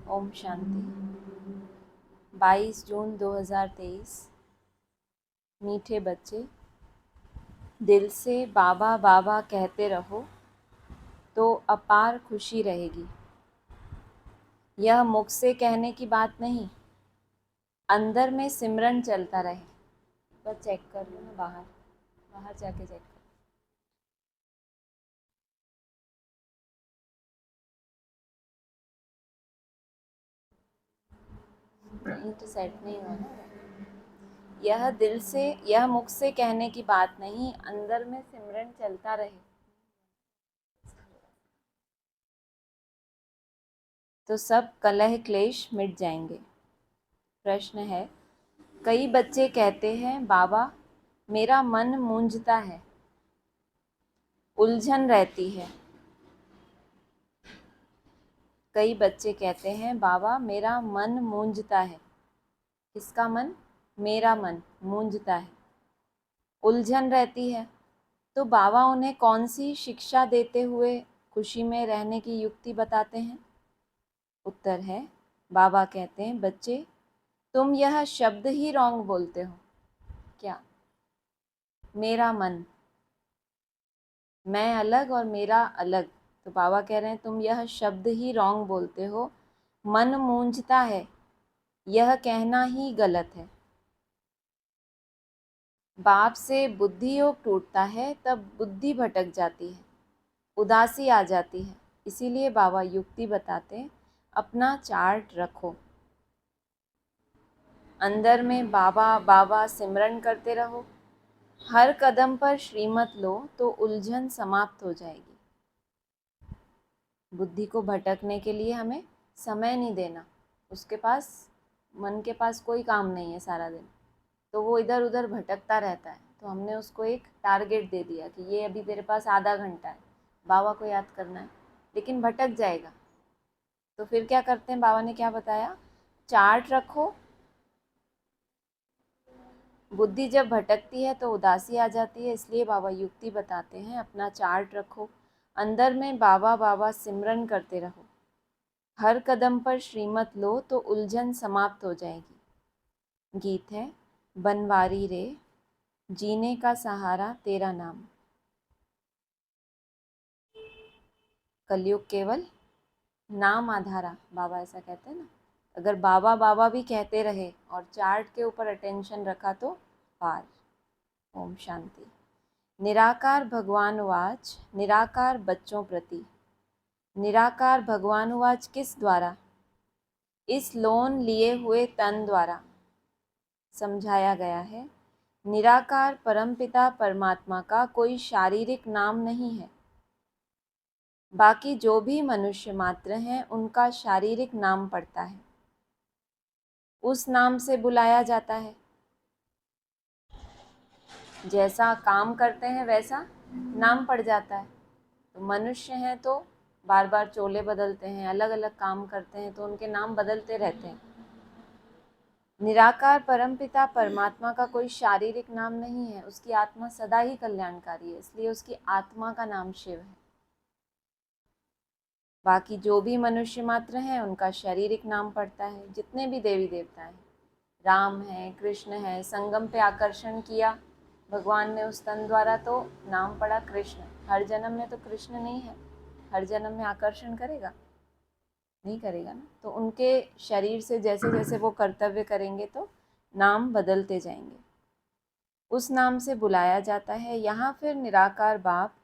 ओम शांति। 22 जून 2023। मीठे बच्चे, दिल से बाबा बाबा कहते रहो तो अपार खुशी रहेगी। यह मुख से कहने की बात नहीं, अंदर में सिमरन चलता रहे। बस चेक कर लो ना, बाहर बाहर जाके चेक कर। नहीं तो सेट नहीं हुआ ना। यह दिल से, यह मुख से कहने की बात नहीं, अंदर में सिमरन चलता रहे तो सब कलह क्लेश मिट जाएंगे। प्रश्न है, कई बच्चे कहते हैं बाबा मेरा मन मूंझता है, उलझन रहती है। कई बच्चे कहते हैं बाबा मेरा मन मूंझता है। किसका मन? मेरा मन मूंझता है, उलझन रहती है। तो बाबा उन्हें कौन सी शिक्षा देते हुए खुशी में रहने की युक्ति बताते हैं? उत्तर है, बाबा कहते हैं बच्चे तुम यह शब्द ही रॉन्ग बोलते हो। क्या? मेरा मन, मैं अलग और मेरा अलग। तो बाबा कह रहे हैं तुम यह शब्द ही रॉन्ग बोलते हो। मन मूंझता है, यह कहना ही गलत है। बाप से बुद्धि योग टूटता है तब बुद्धि भटक जाती है, उदासी आ जाती है। इसीलिए बाबा युक्ति बताते, अपना चार्ट रखो, अंदर में बाबा बाबा सिमरन करते रहो, हर कदम पर श्रीमत लो तो उलझन समाप्त हो जाएगी। बुद्धि को भटकने के लिए हमें समय नहीं देना। उसके पास, मन के पास कोई काम नहीं है सारा दिन, तो वो इधर उधर भटकता रहता है। तो हमने उसको एक टारगेट दे दिया कि ये अभी तेरे पास आधा घंटा है, बाबा को याद करना है, लेकिन भटक जाएगा। तो फिर क्या करते हैं? बाबा ने क्या बताया? चार्ट रखो। बुद्धि जब भटकती है तो उदासी आ जाती है, इसलिए बाबा युक्ति बताते हैं, अपना चार्ट रखो, अंदर में बाबा बाबा सिमरन करते रहो, हर कदम पर श्रीमत लो तो उलझन समाप्त हो जाएगी। गीत है, बनवारी रे जीने का सहारा तेरा नाम। कलयुग केवल नाम आधारा, बाबा ऐसा कहते हैं ना। अगर बाबा बाबा भी कहते रहे और चार्ट के ऊपर अटेंशन रखा तो पार। ओम शांति। निराकार भगवानुवाच, निराकार बच्चों प्रति। निराकार भगवानुवाच किस द्वारा? इस लोन लिए हुए तन द्वारा समझाया गया है। निराकार परमपिता परमात्मा का कोई शारीरिक नाम नहीं है। बाकी जो भी मनुष्य मात्र हैं उनका शारीरिक नाम पड़ता है, उस नाम से बुलाया जाता है। जैसा काम करते हैं वैसा नाम पड़ जाता है। तो मनुष्य हैं तो बार बार चोले बदलते हैं, अलग अलग काम करते हैं, तो उनके नाम बदलते रहते हैं। निराकार परमपिता परमात्मा का कोई शारीरिक नाम नहीं है, उसकी आत्मा सदा ही कल्याणकारी है, इसलिए उसकी आत्मा का नाम शिव है। बाकी जो भी मनुष्य मात्र हैं उनका शारीरिक नाम पड़ता है। जितने भी देवी देवता हैं, राम है, कृष्ण है, संगम पे आकर्षण किया भगवान ने उस तन द्वारा तो नाम पड़ा कृष्ण। हर जन्म में तो कृष्ण नहीं है, हर जन्म में आकर्षण करेगा? नहीं करेगा ना। तो उनके शरीर से जैसे जैसे वो कर्तव्य करेंगे तो नाम बदलते जाएंगे, उस नाम से बुलाया जाता है। यहाँ फिर निराकार बाप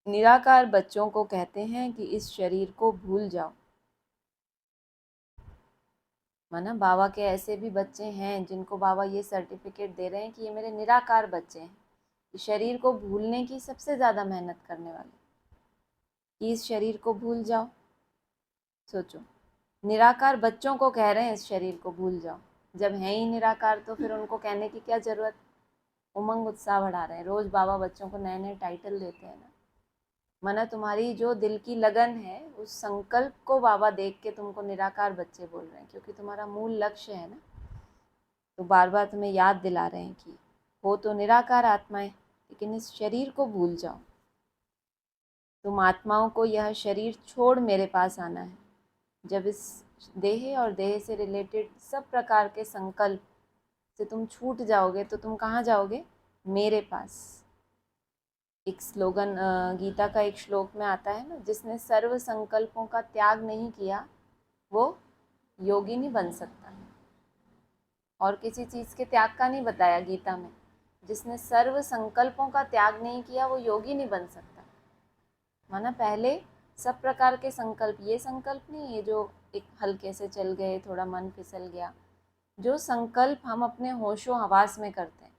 निराकार बच्चों को कहते हैं कि इस शरीर को भूल जाओ। माना बाबा के ऐसे भी बच्चे हैं जिनको बाबा ये सर्टिफिकेट दे रहे हैं कि ये मेरे निराकार बच्चे हैं, इस शरीर को भूलने की सबसे ज़्यादा मेहनत करने वाले, कि इस शरीर को भूल जाओ। सोचो, निराकार बच्चों को कह रहे हैं इस शरीर को भूल जाओ। जब है ही निराकार तो फिर उनको कहने की क्या ज़रूरत? उमंग उत्साह बढ़ा रहे हैं। रोज़ बाबा बच्चों को नए नए टाइटल देते हैं ना। माना तुम्हारी जो दिल की लगन है, उस संकल्प को बाबा देख के तुमको निराकार बच्चे बोल रहे हैं, क्योंकि तुम्हारा मूल लक्ष्य है ना। तो बार बार तुम्हें याद दिला रहे हैं कि हो तो निराकार आत्माएं, लेकिन इस शरीर को भूल जाओ। तुम आत्माओं को यह शरीर छोड़ मेरे पास आना है। जब इस देह और देह से रिलेटेड सब प्रकार के संकल्प से तुम छूट जाओगे तो तुम कहाँ जाओगे? मेरे पास। एक स्लोगन गीता का एक श्लोक में आता है ना, जिसने सर्व संकल्पों का त्याग नहीं किया वो योगी नहीं बन सकता। और किसी चीज़ के त्याग का नहीं बताया गीता में। जिसने सर्व संकल्पों का त्याग नहीं किया वो योगी नहीं बन सकता। माना पहले सब प्रकार के संकल्प, ये संकल्प नहीं ये जो एक हल्के से चल गए, थोड़ा मन फिसल गया, जो संकल्प हम अपने होशो हवास में करते हैं,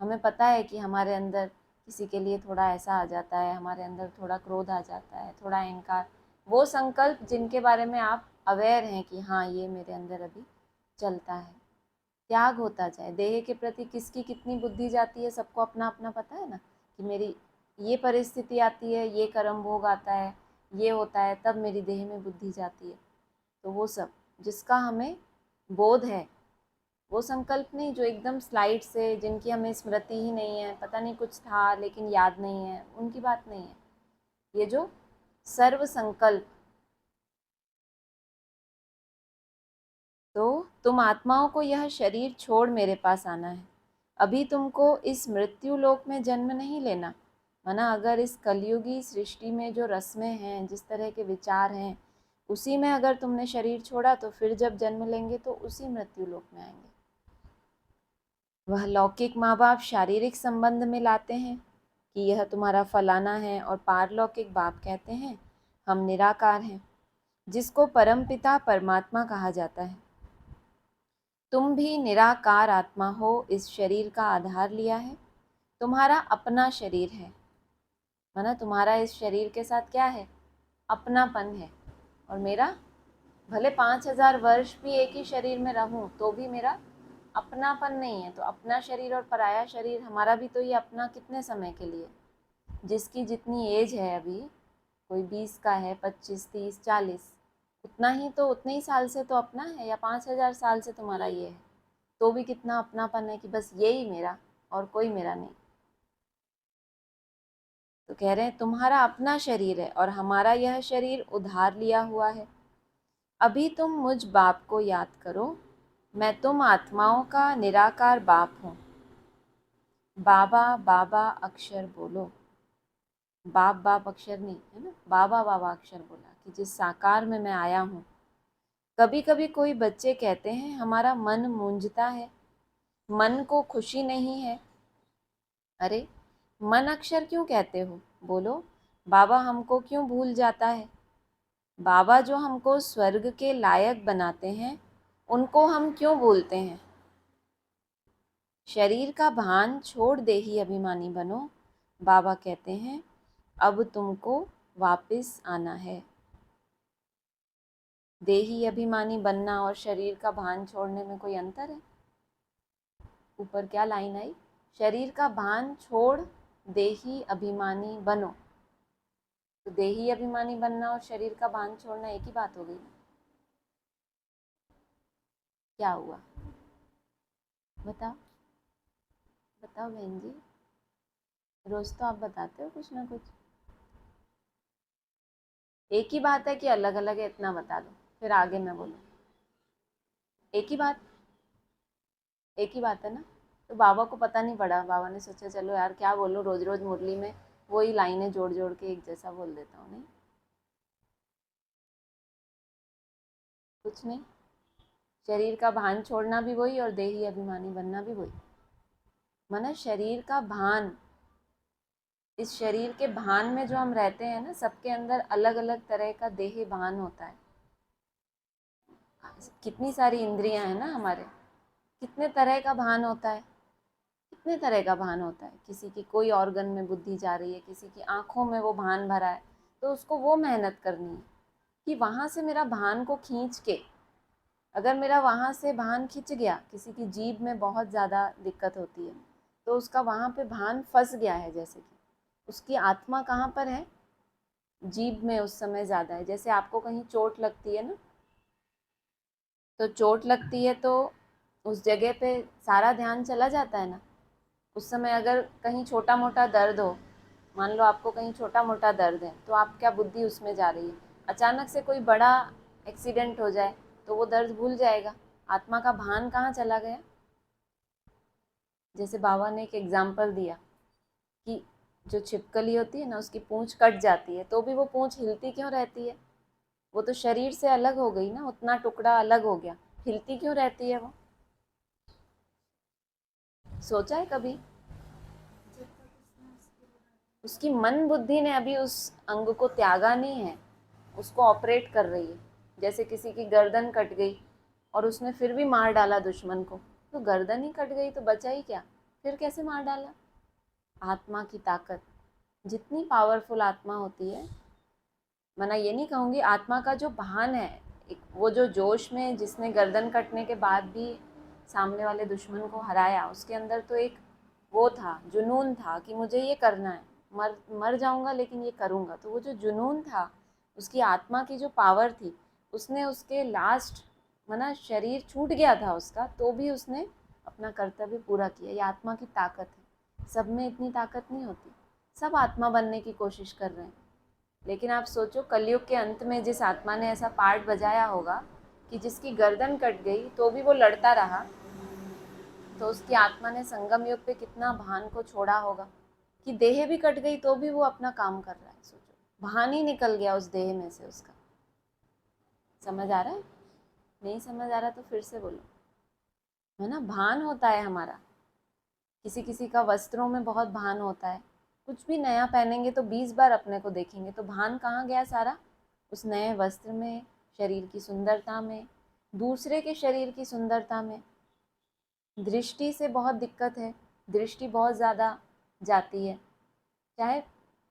हमें पता है कि हमारे अंदर किसी के लिए थोड़ा ऐसा आ जाता है, हमारे अंदर थोड़ा क्रोध आ जाता है, थोड़ा अहंकार, वो संकल्प जिनके बारे में आप अवेयर हैं कि हाँ ये मेरे अंदर अभी चलता है, त्याग होता जाए। देह के प्रति किसकी कितनी बुद्धि जाती है सबको अपना अपना पता है ना, कि मेरी ये परिस्थिति आती है, ये कर्म भोग आता है, ये होता है, तब मेरी देह में बुद्धि जाती है। तो वो सब जिसका हमें बोध है, वो संकल्प नहीं जो एकदम स्लाइड से, जिनकी हमें स्मृति ही नहीं है, पता नहीं कुछ था लेकिन याद नहीं है, उनकी बात नहीं है। ये जो सर्व संकल्प, तो तुम आत्माओं को यह शरीर छोड़ मेरे पास आना है। अभी तुमको इस मृत्यु लोक में जन्म नहीं लेना। माना अगर इस कलयुगी सृष्टि में जो रस्में हैं, जिस तरह के विचार हैं, उसी में अगर तुमने शरीर छोड़ा तो फिर जब जन्म लेंगे तो उसी मृत्यु लोक में आएंगे। वह लौकिक माँ बाप शारीरिक संबंध में लाते हैं कि यह तुम्हारा फलाना है, और पारलौकिक बाप कहते हैं हम निराकार हैं, जिसको परमपिता परमात्मा कहा जाता है। तुम भी निराकार आत्मा हो, इस शरीर का आधार लिया है, तुम्हारा अपना शरीर है। माना तुम्हारा इस शरीर के साथ क्या है? अपनापन है। और मेरा भले 5000 वर्ष भी एक ही शरीर में रहूं तो भी मेरा अपनापन नहीं है। तो अपना शरीर और पराया शरीर, हमारा भी तो ये अपना कितने समय के लिए, जिसकी जितनी एज है अभी, कोई 20 का है, 25, 30, 40, उतना ही तो, उतने ही साल से तो अपना है, या 5000 साल से तुम्हारा ये है, तो भी कितना अपनापन है कि बस यही मेरा और कोई मेरा नहीं। तो कह रहे हैं तुम्हारा अपना शरीर है और हमारा यह शरीर उधार लिया हुआ है। अभी तुम मुझ बाप को याद करो, मैं तुम आत्माओं का निराकार बाप हूँ। बाबा बाबा अक्षर बोलो। बाप बाप अक्षर नहीं है ना, बाबा बाबा अक्षर बोला कि जिस साकार में मैं आया हूँ। कभी कभी कोई बच्चे कहते हैं हमारा मन मूंझता है, मन को खुशी नहीं है। अरे मन अक्षर क्यों कहते हो? बोलो बाबा हमको क्यों भूल जाता है? बाबा जो हमको स्वर्ग के लायक बनाते हैं, उनको हम क्यों भूलते हैं? शरीर का भान छोड़ दे ही अभिमानी बनो। बाबा कहते हैं अब तुमको वापस आना है। देही अभिमानी बनना और शरीर का भान छोड़ने में कोई अंतर है? ऊपर क्या लाइन आई? शरीर का भान छोड़ देही अभिमानी बनो। तो देही अभिमानी बनना और शरीर का भान छोड़ना एक ही बात हो गई। क्या हुआ? बताओ बताओ बहन जी, रोज तो आप बताते हो कुछ ना कुछ। एक ही बात है कि अलग अलग है, इतना बता दो फिर आगे मैं बोलूँ। एक ही बात, एक ही बात है ना। तो बाबा को पता नहीं पड़ा, बाबा ने सोचा चलो यार क्या बोलूँ, रोज रोज मुरली में वही लाइनें जोड़ जोड़ के एक जैसा बोल देता हूँ। नहीं, कुछ नहीं। शरीर का भान छोड़ना भी वही और देही अभिमानी बनना भी वही। माना शरीर का भान, इस शरीर के भान में जो हम रहते हैं ना, सबके अंदर अलग अलग तरह का देह भान होता है। कितनी सारी इंद्रियां हैं ना हमारे, कितने तरह का भान होता है, कितने तरह का भान होता है। किसी की कोई ऑर्गन में बुद्धि जा रही है, किसी की आंखों में वो भान भरा है, तो उसको वो मेहनत करनी है कि वहाँ से मेरा भान को खींच के, अगर मेरा वहाँ से भान खिंच गया, किसी की जीभ में बहुत ज़्यादा दिक्कत होती है तो उसका वहाँ पे भान फंस गया है, जैसे कि उसकी आत्मा कहाँ पर है? जीभ में उस समय ज़्यादा है। जैसे आपको कहीं चोट लगती है ना, तो चोट लगती है तो उस जगह पे सारा ध्यान चला जाता है ना। उस समय अगर कहीं छोटा मोटा दर्द हो, मान लो आपको कहीं छोटा मोटा दर्द है, तो आप क्या बुद्धि उसमें जा रही है। अचानक से कोई बड़ा एक्सीडेंट हो जाए तो वो दर्द भूल जाएगा। आत्मा का भान कहाँ चला गया? जैसे बाबा ने एक एग्जाम्पल दिया कि जो छिपकली होती है ना, उसकी पूंछ कट जाती है तो भी वो पूंछ हिलती क्यों रहती है? वो तो शरीर से अलग हो गई ना, उतना टुकड़ा अलग हो गया, हिलती क्यों रहती है वो? सोचा है कभी? उसकी मन बुद्धि ने अभी उस अंग को त्यागा नहीं है, उसको ऑपरेट कर रही है। जैसे किसी की गर्दन कट गई और उसने फिर भी मार डाला दुश्मन को, तो गर्दन ही कट गई तो बचा ही क्या, फिर कैसे मार डाला? आत्मा की ताकत, जितनी पावरफुल आत्मा होती है, मना ये नहीं कहूँगी, आत्मा का जो भान है, वो जो जोश में जिसने गर्दन कटने के बाद भी सामने वाले दुश्मन को हराया, उसके अंदर तो एक वो था, जुनून था कि मुझे ये करना है, मर मर जाऊंगा लेकिन ये करूंगा। तो वो जो जुनून था, उसकी आत्मा की जो पावर थी, उसने उसके लास्ट, मना शरीर छूट गया था उसका, तो भी उसने अपना कर्तव्य पूरा किया। ये आत्मा की ताकत है। सब में इतनी ताकत नहीं होती, सब आत्मा बनने की कोशिश कर रहे हैं, लेकिन आप सोचो कलयुग के अंत में जिस आत्मा ने ऐसा पार्ट बजाया होगा कि जिसकी गर्दन कट गई तो भी वो लड़ता रहा, तो उसकी आत्मा ने संगम युग पे कितना भान को छोड़ा होगा कि देह भी कट गई तो भी वो अपना काम कर रहा है। सोचो, भान ही निकल गया उस देह में से उसका। समझ आ रहा है? नहीं समझ आ रहा तो फिर से बोलो, है ना? भान होता है हमारा। किसी किसी का वस्त्रों में बहुत भान होता है, कुछ भी नया पहनेंगे तो 20 बार अपने को देखेंगे, तो भान कहाँ गया सारा? उस नए वस्त्र में, शरीर की सुंदरता में, दूसरे के शरीर की सुंदरता में। दृष्टि से बहुत दिक्कत है, दृष्टि बहुत ज़्यादा जाती है, चाहे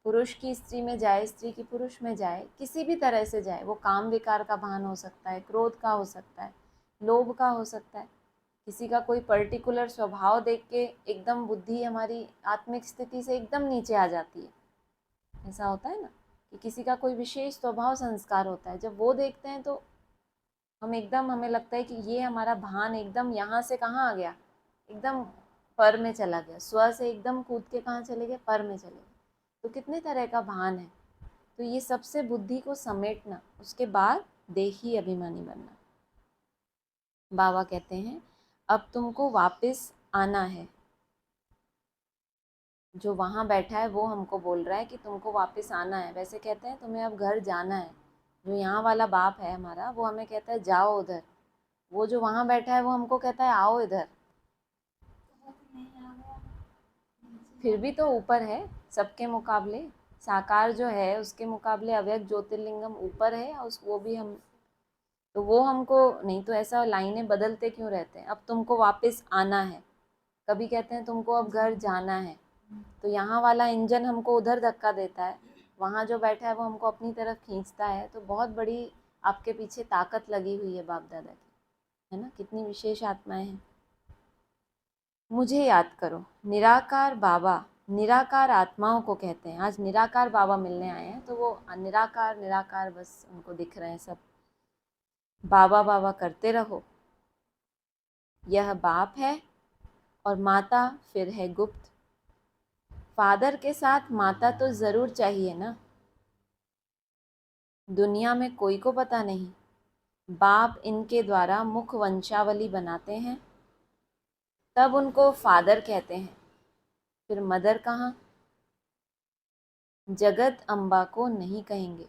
पुरुष की स्त्री में जाए, स्त्री की पुरुष में जाए, किसी भी तरह से जाए, वो काम विकार का भान हो सकता है, क्रोध का हो सकता है, लोभ का हो सकता है, किसी का कोई पर्टिकुलर स्वभाव देख के एकदम बुद्धि हमारी आत्मिक स्थिति से एकदम नीचे आ जाती है। ऐसा होता है ना कि किसी का कोई विशेष स्वभाव संस्कार होता है, जब वो देखते हैं तो हम एकदम, हमें लगता है कि ये हमारा भान एकदम यहाँ से कहाँ आ गया, एकदम पर में चला गया, स्व से एकदम कूद के कहाँ चले गए, पर में चले गए। तो कितने तरह का भान है। तो ये सबसे बुद्धि को समेटना, उसके बाद देही अभिमानी बनना। बाबा कहते हैं अब तुमको वापस आना है। जो वहाँ बैठा है वो हमको बोल रहा है कि तुमको वापस आना है। वैसे कहते हैं तुम्हें अब घर जाना है। जो यहाँ वाला बाप है हमारा, वो हमें कहता है जाओ उधर। वो जो वहाँ बैठा है वो हमको कहता है आओ इधर। फिर भी तो ऊपर है सबके मुकाबले। साकार जो है उसके मुकाबले अव्यक्त ज्योतिर्लिंगम ऊपर है, और वो भी हम, तो वो हमको नहीं, तो ऐसा लाइनें बदलते क्यों रहते हैं? अब तुमको वापस आना है, कभी कहते हैं तुमको अब घर जाना है, तो यहाँ वाला इंजन हमको उधर धक्का देता है, वहाँ जो बैठा है वो हमको अपनी तरफ खींचता है। तो बहुत बड़ी आपके पीछे ताकत लगी हुई है बाप दादा की, है ना? कितनी विशेष आत्माएं हैं। मुझे याद करो, निराकार बाबा, निराकार आत्माओं को कहते हैं। आज निराकार बाबा मिलने आए हैं, तो वो निराकार निराकार बस उनको दिख रहे हैं सब। बाबा बाबा करते रहो। यह बाप है और माता फिर है गुप्त। फादर के साथ माता तो ज़रूर चाहिए ना। दुनिया में कोई को पता नहीं, बाप इनके द्वारा मुख वंशावली बनाते हैं, तब उनको फादर कहते हैं। फिर मदर कहाँ? जगत अम्बा को नहीं कहेंगे।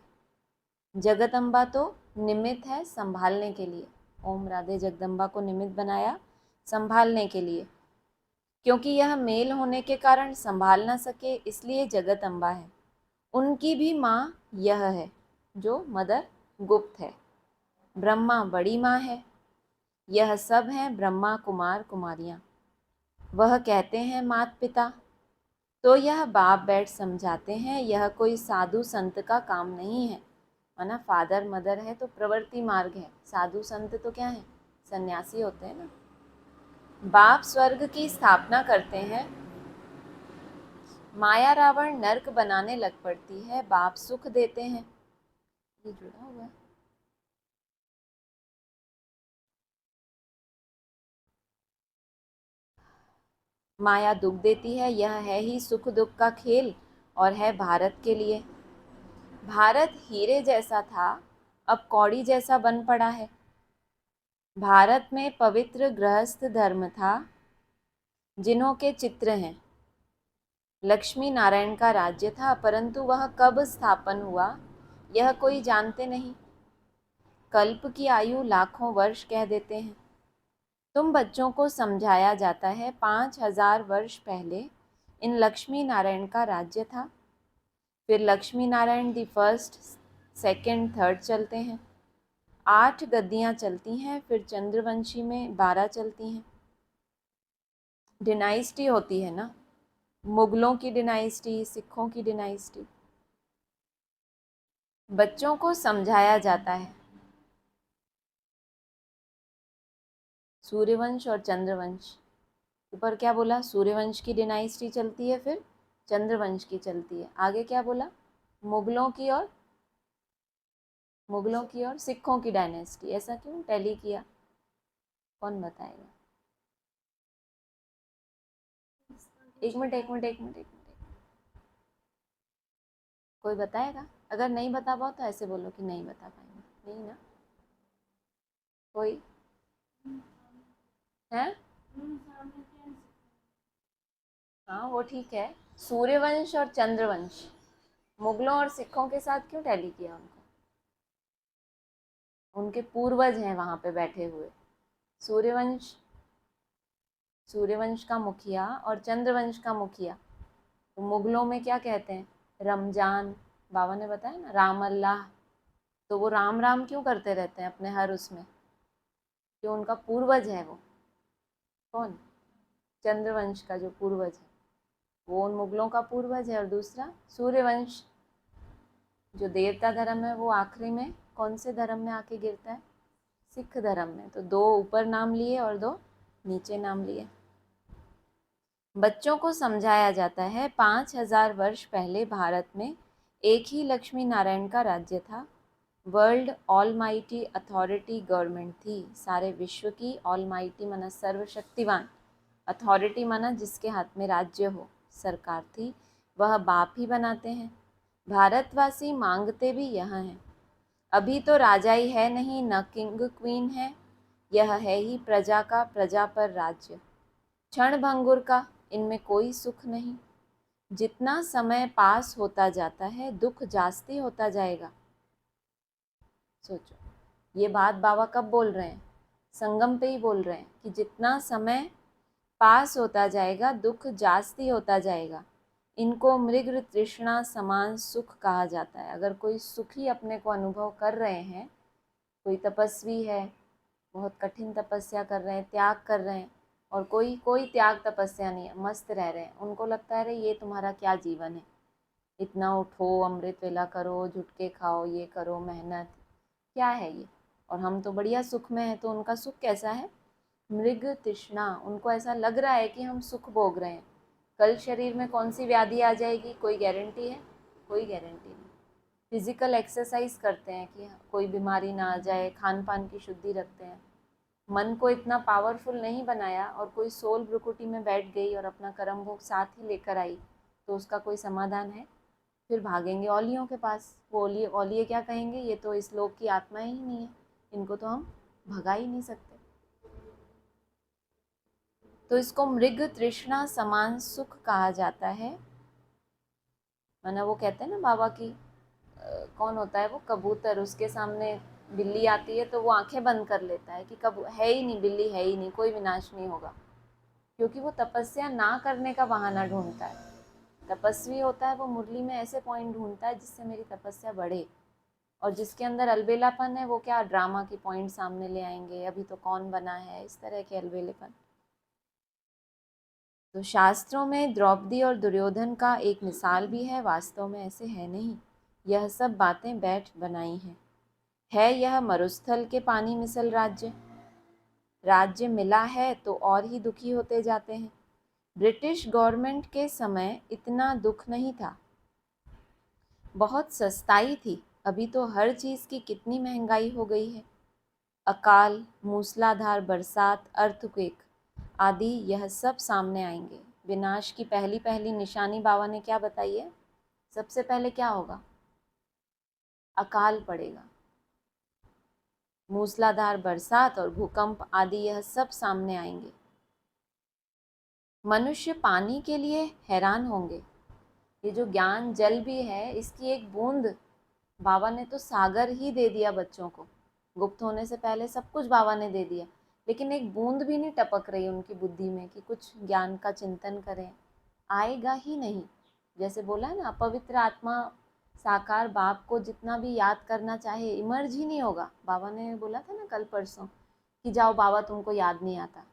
जगत अम्बा तो निमित्त है संभालने के लिए। ओम राधे जगदम्बा को निमित्त बनाया संभालने के लिए, क्योंकि यह मेल होने के कारण संभाल ना सके, इसलिए जगत अम्बा है। उनकी भी माँ यह है जो मदर गुप्त है। ब्रह्मा बड़ी माँ है। यह सब हैं ब्रह्मा कुमार कुमारियाँ। वह कहते हैं मात पिता, तो यह बाप बैठ समझाते हैं यह कोई साधु संत का काम नहीं है। माना फादर मदर है तो प्रवृत्ति मार्ग है, साधु संत तो क्या है? सन्यासी होते हैं ना। बाप स्वर्ग की स्थापना करते हैं, माया रावण नर्क बनाने लग पड़ती है, बाप सुख देते हैं। ये जुड़ा हुआ है। माया दुख देती है, यह है ही सुख दुख का खेल, और है भारत के लिए। भारत हीरे जैसा था, अब कौड़ी जैसा बन पड़ा है। भारत में पवित्र गृहस्थ धर्म था, जिन्हों के चित्र हैं। लक्ष्मी नारायण का राज्य था, परंतु वह कब स्थापन हुआ यह कोई जानते नहीं। कल्प की आयु लाखों वर्ष कह देते हैं। तुम बच्चों को समझाया जाता है 5000 वर्ष पहले इन लक्ष्मी नारायण का राज्य था। फिर Lakshmi Narayan the first, second, third चलते हैं। 8 गद्दियाँ चलती हैं, फिर चंद्रवंशी में 12 चलती हैं। डिनाइस्टी होती है ना, मुगलों की डिनाइस्टी, सिखों की डिनाइस्टी। बच्चों को समझाया जाता है। सूर्यवंश और चंद्रवंश, ऊपर क्या बोला? सूर्यवंश की डिनाइस्टी चलती है, फिर चंद्रवंश की चलती है। आगे क्या बोला? मुगलों की और सिखों की डायनेस्टी। ऐसा क्यों टैली किया? कौन बताएगा? एक मिनट। कोई बताएगा? अगर नहीं बता पाओ तो ऐसे बोलो कि नहीं बता पाएंगे। नहीं ना? कोई है? हाँ वो ठीक है। सूर्यवंश और चंद्रवंश मुगलों और सिखों के साथ क्यों टैली किया? उनके पूर्वज हैं वहां पे बैठे हुए। सूर्यवंश सूर्यवंश का मुखिया और चंद्रवंश का मुखिया। तो मुगलों में क्या कहते हैं? रमजान। बाबा ने बताया ना, राम अल्लाह। तो वो राम राम क्यों करते रहते हैं अपने हर उसमें? जो उनका पूर्वज है वो कौन? चंद्रवंश का जो पूर्वज है वो उन मुगलों का पूर्वज है। और दूसरा सूर्यवंश जो देवता धर्म है वो आखिरी में कौन से धर्म में आके गिरता है? सिख धर्म में। तो 2 ऊपर नाम लिए और 2 नीचे नाम लिए। बच्चों को समझाया जाता है 5000 वर्ष पहले भारत में एक ही लक्ष्मी नारायण का राज्य था। वर्ल्ड ऑलमाइटी अथॉरिटी गवर्नमेंट थी। सारे विश्व की ऑलमाइटी माना सर्वशक्तिवान, अथॉरिटी माना जिसके हाथ में राज्य हो, सरकार थी। वह बाप ही बनाते हैं। भारतवासी मांगते भी यह हैं। अभी तो राजा ही है नहीं, न किंग क्वीन है। यह है ही प्रजा का, प्रजा पर राज्य। क्षण भंगुर का इनमें कोई सुख नहीं। जितना समय पास होता जाता है दुख जास्ती होता जाएगा। सोचो, ये बात बाबा कब बोल रहे हैं? संगम पे ही बोल रहे हैं कि जितना समय पास होता जाएगा दुख जास्ती होता जाएगा। इनको मृग तृष्णा समान सुख कहा जाता है। अगर कोई सुखी अपने को अनुभव कर रहे हैं, कोई तपस्वी है, बहुत कठिन तपस्या कर रहे हैं, त्याग कर रहे हैं, और कोई कोई त्याग तपस्या नहीं है, मस्त रह रहे हैं, उनको लगता है अरे ये तुम्हारा क्या जीवन है, इतना उठो, अमृत वेला करो, झुटके खाओ, ये करो, मेहनत, क्या है ये? और हम तो बढ़िया सुख में हैं। तो उनका सुख कैसा है? मृग तृष्णा। उनको ऐसा लग रहा है कि हम सुख भोग रहे हैं। कल शरीर में कौन सी व्याधि आ जाएगी कोई गारंटी है? कोई गारंटी नहीं। फिजिकल एक्सरसाइज करते हैं कि कोई बीमारी ना आ जाए, खान पान की शुद्धि रखते हैं। मन को इतना पावरफुल नहीं बनाया और कोई सोल भ्रुकुटी में बैठ गई और अपना कर्म भोग साथ ही लेकर आई, तो उसका कोई समाधान है? फिर भागेंगे औलियों के पास। वो औलिए क्या कहेंगे? ये तो इस लोक की आत्मा ही नहीं है, इनको तो हम भगा ही नहीं सकते। तो इसको मृग तृष्णा समान सुख कहा जाता है। माना वो कहते हैं ना बाबा की, कौन होता है वो? कबूतर, उसके सामने बिल्ली आती है तो वो आंखें बंद कर लेता है कि कब है ही नहीं, बिल्ली है ही नहीं, कोई विनाश नहीं होगा। क्योंकि वो तपस्या ना करने का बहाना ढूंढता है। तपस्वी होता है वो मुरली में ऐसे पॉइंट ढूंढता है जिससे मेरी तपस्या बढ़े। और जिसके अंदर अलबेलापन है वो क्या ड्रामा की पॉइंट सामने ले आएंगे, अभी तो कौन बना है, इस तरह के अलबेलेपन। तो शास्त्रों में द्रौपदी और दुर्योधन का एक मिसाल भी है, वास्तव में ऐसे है नहीं, यह सब बातें बैठ बनाई हैं। है यह मरुस्थल के पानी मिसल राज्य। राज्य मिला है तो और ही दुखी होते जाते हैं। ब्रिटिश गवर्नमेंट के समय इतना दुख नहीं था, बहुत सस्ताई थी। अभी तो हर चीज़ की कितनी महंगाई हो गई है। अकाल, मूसलाधार बरसात, अर्थक्वेक आदि यह सब सामने आएंगे। विनाश की पहली पहली निशानी बाबा ने क्या बताई है? सबसे पहले क्या होगा? अकाल पड़ेगा। मूसलाधार बरसात और भूकंप आदि यह सब सामने आएंगे। मनुष्य पानी के लिए हैरान होंगे। ये जो ज्ञान जल भी है, इसकी एक बूंद बाबा ने तो सागर ही दे दिया बच्चों को। गुप्त होने से पहले सब कुछ बाबा ने दे दिया, लेकिन एक बूंद भी नहीं टपक रही उनकी बुद्धि में कि कुछ ज्ञान का चिंतन करें। आएगा ही नहीं। जैसे बोला है ना, अपवित्र आत्मा साकार बाप को जितना भी याद करना चाहे इमर्ज ही नहीं होगा। बाबा ने बोला था ना कल परसों कि जाओ बाबा तुमको याद नहीं आता।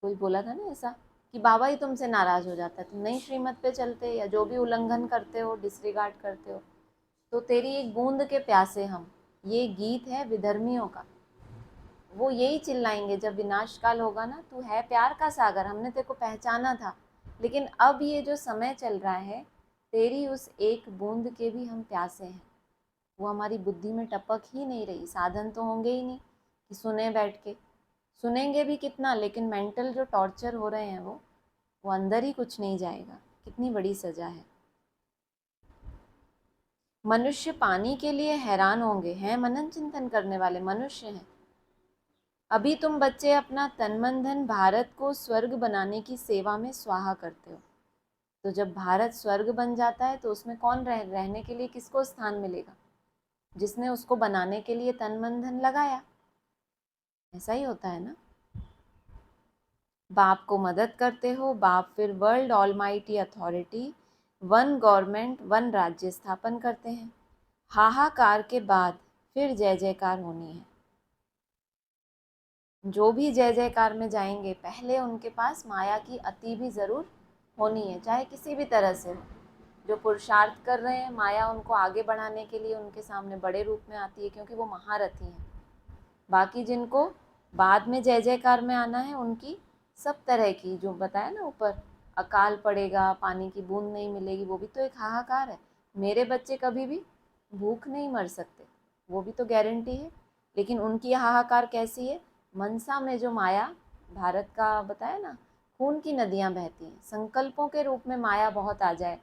कोई बोला था ना ऐसा कि बाबा ही तुमसे नाराज हो जाता है, तुम नई श्रीमत पे चलते या जो भी उल्लंघन करते हो, डिसरिगार्ड करते हो, तो तेरी एक बूंद के प्यासे हम। ये गीत है विधर्मियों का। वो यही चिल्लाएंगे जब विनाश काल होगा ना, तू है प्यार का सागर, हमने तेरे को पहचाना था, लेकिन अब ये जो समय चल रहा है, तेरी उस एक बूंद के भी हम प्यासे हैं। वो हमारी बुद्धि में टपक ही नहीं रही। साधन तो होंगे ही नहीं कि सुने बैठ के, सुनेंगे भी कितना, लेकिन मेंटल जो टॉर्चर हो रहे हैं वो अंदर ही कुछ नहीं जाएगा। कितनी बड़ी सजा है। मनुष्य पानी के लिए हैरान होंगे। हैं मनन चिंतन करने वाले मनुष्य हैं। अभी तुम बच्चे अपना तन मन धन भारत को स्वर्ग बनाने की सेवा में स्वाहा करते हो। तो जब भारत स्वर्ग बन जाता है तो उसमें कौन रहने के लिए किसको स्थान मिलेगा? जिसने उसको बनाने के लिए तन मन धन लगाया। ऐसा ही होता है ना। बाप को मदद करते हो, बाप फिर world almighty authority, one government, one राज्य स्थापन करते हैं। हाहाकार के बाद फिर जय जयकार होनी है। जो भी जय जयकार में जाएंगे, पहले उनके पास माया की अति भी ज़रूर होनी है, चाहे किसी भी तरह से हो। जो पुरुषार्थ कर रहे हैं, माया उनको आगे बढ़ाने के लिए उनके सामने बड़े रूप में आती है, क्योंकि वो महारथी हैं। बाकी जिनको बाद में जय जयकार में आना है, उनकी सब तरह की, जो बताया ना ऊपर, अकाल पड़ेगा, पानी की बूंद नहीं मिलेगी, वो भी तो एक हाहाकार है। मेरे बच्चे कभी भी भूख नहीं मर सकते, वो भी तो गारंटी है। लेकिन उनकी हाहाकार कैसी है? मनसा में जो माया, भारत का बताया ना, खून की नदियाँ बहती हैं। संकल्पों के रूप में माया बहुत आ जाए,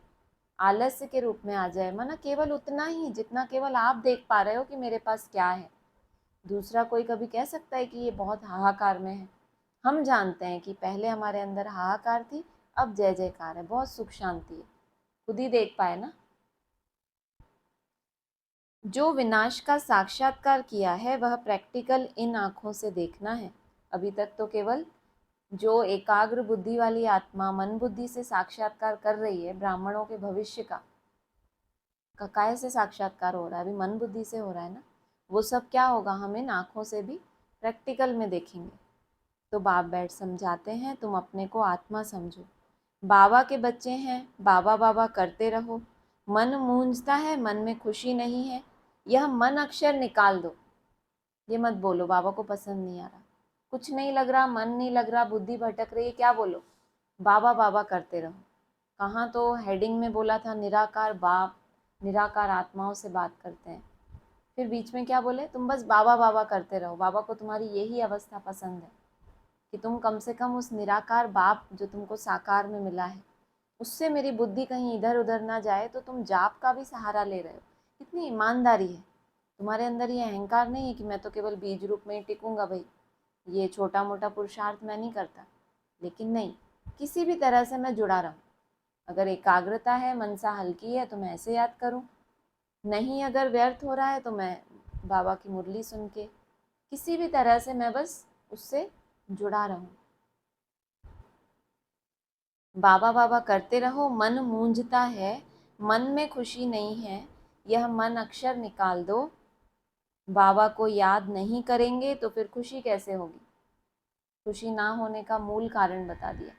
आलस्य के रूप में आ जाए, माना केवल उतना ही जितना केवल आप देख पा रहे हो कि मेरे पास क्या है। दूसरा कोई कभी कह सकता है कि ये बहुत हाहाकार में है? हम जानते हैं कि पहले हमारे अंदर हाहाकार थी, अब जय जयकार है, बहुत सुख शांति है। खुद ही देख पाए ना। जो विनाश का साक्षात्कार किया है वह प्रैक्टिकल इन आँखों से देखना है। अभी तक तो केवल जो एकाग्र बुद्धि वाली आत्मा मन बुद्धि से साक्षात्कार कर रही है, ब्राह्मणों के भविष्य का काय से साक्षात्कार हो रहा है, अभी मन बुद्धि से हो रहा है ना। वो सब क्या होगा, हम इन आँखों से भी प्रैक्टिकल में देखेंगे। तो बाप बैठ समझाते हैं, तुम अपने को आत्मा समझो, बाबा के बच्चे हैं, बाबा बाबा करते रहो। मन मूंझता है, मन में खुशी नहीं है, यह मन अक्षर निकाल दो। ये मत बोलो बाबा को पसंद नहीं आ रहा, कुछ नहीं लग रहा, मन नहीं लग रहा, बुद्धि भटक रही है, क्या बोलो? बाबा बाबा करते रहो। कहाँ तो हेडिंग में बोला था निराकार बाप निराकार आत्माओं से बात करते हैं, फिर बीच में क्या बोले? तुम बस बाबा बाबा करते रहो। बाबा को तुम्हारी यही अवस्था पसंद है कि तुम कम से कम उस निराकार बाप जो तुमको साकार में मिला है, उससे मेरी बुद्धि कहीं इधर उधर ना जाए, तो तुम जाप का भी सहारा ले रहे हो। कितनी ईमानदारी है तुम्हारे अंदर। ये अहंकार नहीं है कि मैं तो केवल बीज रूप में ही टिकूंगा भाई, ये छोटा मोटा पुरुषार्थ मैं नहीं करता। लेकिन नहीं, किसी भी तरह से मैं जुड़ा रहूं। अगर एकाग्रता है, मनसा हल्की है, तो मैं ऐसे याद करूं। नहीं, अगर व्यर्थ हो रहा है तो मैं बाबा की मुरली सुन के, किसी भी तरह से मैं बस उससे जुड़ा रहूं। बाबा बाबा करते रहो, मन मूंझता है, मन में खुशी नहीं है, यह मन अक्षर निकाल दो। बाबा को याद नहीं करेंगे तो फिर खुशी कैसे होगी? खुशी ना होने का मूल कारण बता दिया।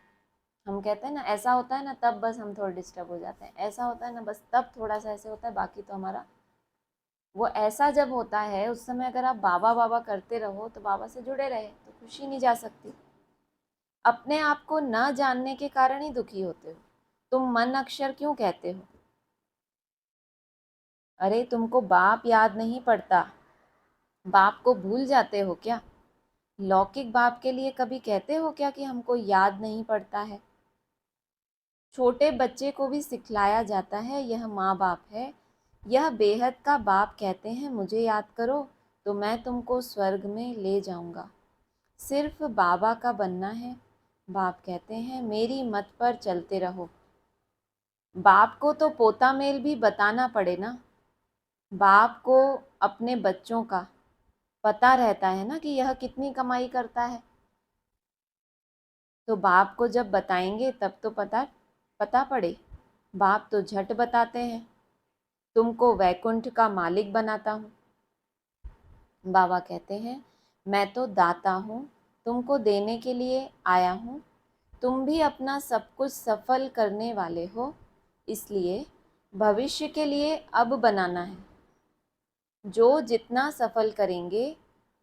हम कहते हैं ना ऐसा होता है ना, तब बस हम थोड़ा डिस्टर्ब हो जाते हैं, ऐसा होता है ना बस तब थोड़ा सा ऐसे होता है, बाकी तो हमारा वो ऐसा जब होता है उस समय अगर आप बाबा बाबा करते रहो तो बाबा से जुड़े रहे तो खुशी नहीं जा सकती। अपने आप को न जानने के कारण ही दुखी होते हो। तुम मन अक्षर क्यों कहते हो? अरे तुमको बाप याद नहीं पड़ता, बाप को भूल जाते हो क्या? लौकिक बाप के लिए कभी कहते हो क्या कि हमको याद नहीं पड़ता है? छोटे बच्चे को भी सिखलाया जाता है, यह माँ बाप है, यह बेहद का बाप कहते हैं मुझे याद करो, तो मैं तुमको स्वर्ग में ले जाऊंगा। सिर्फ बाबा का बनना है। बाप कहते हैं मेरी मत पर चलते रहो। बाप को तो पोता मेल भी बताना पड़े ना। बाप को अपने बच्चों का पता रहता है ना कि यह कितनी कमाई करता है, तो बाप को जब बताएंगे तब तो पता पड़े। बाप तो झट बताते हैं, तुमको वैकुंठ का मालिक बनाता हूँ। बाबा कहते हैं मैं तो दाता हूँ, तुमको देने के लिए आया हूँ। तुम भी अपना सब कुछ सफल करने वाले हो, इसलिए भविष्य के लिए अब बनाना है। जो जितना सफल करेंगे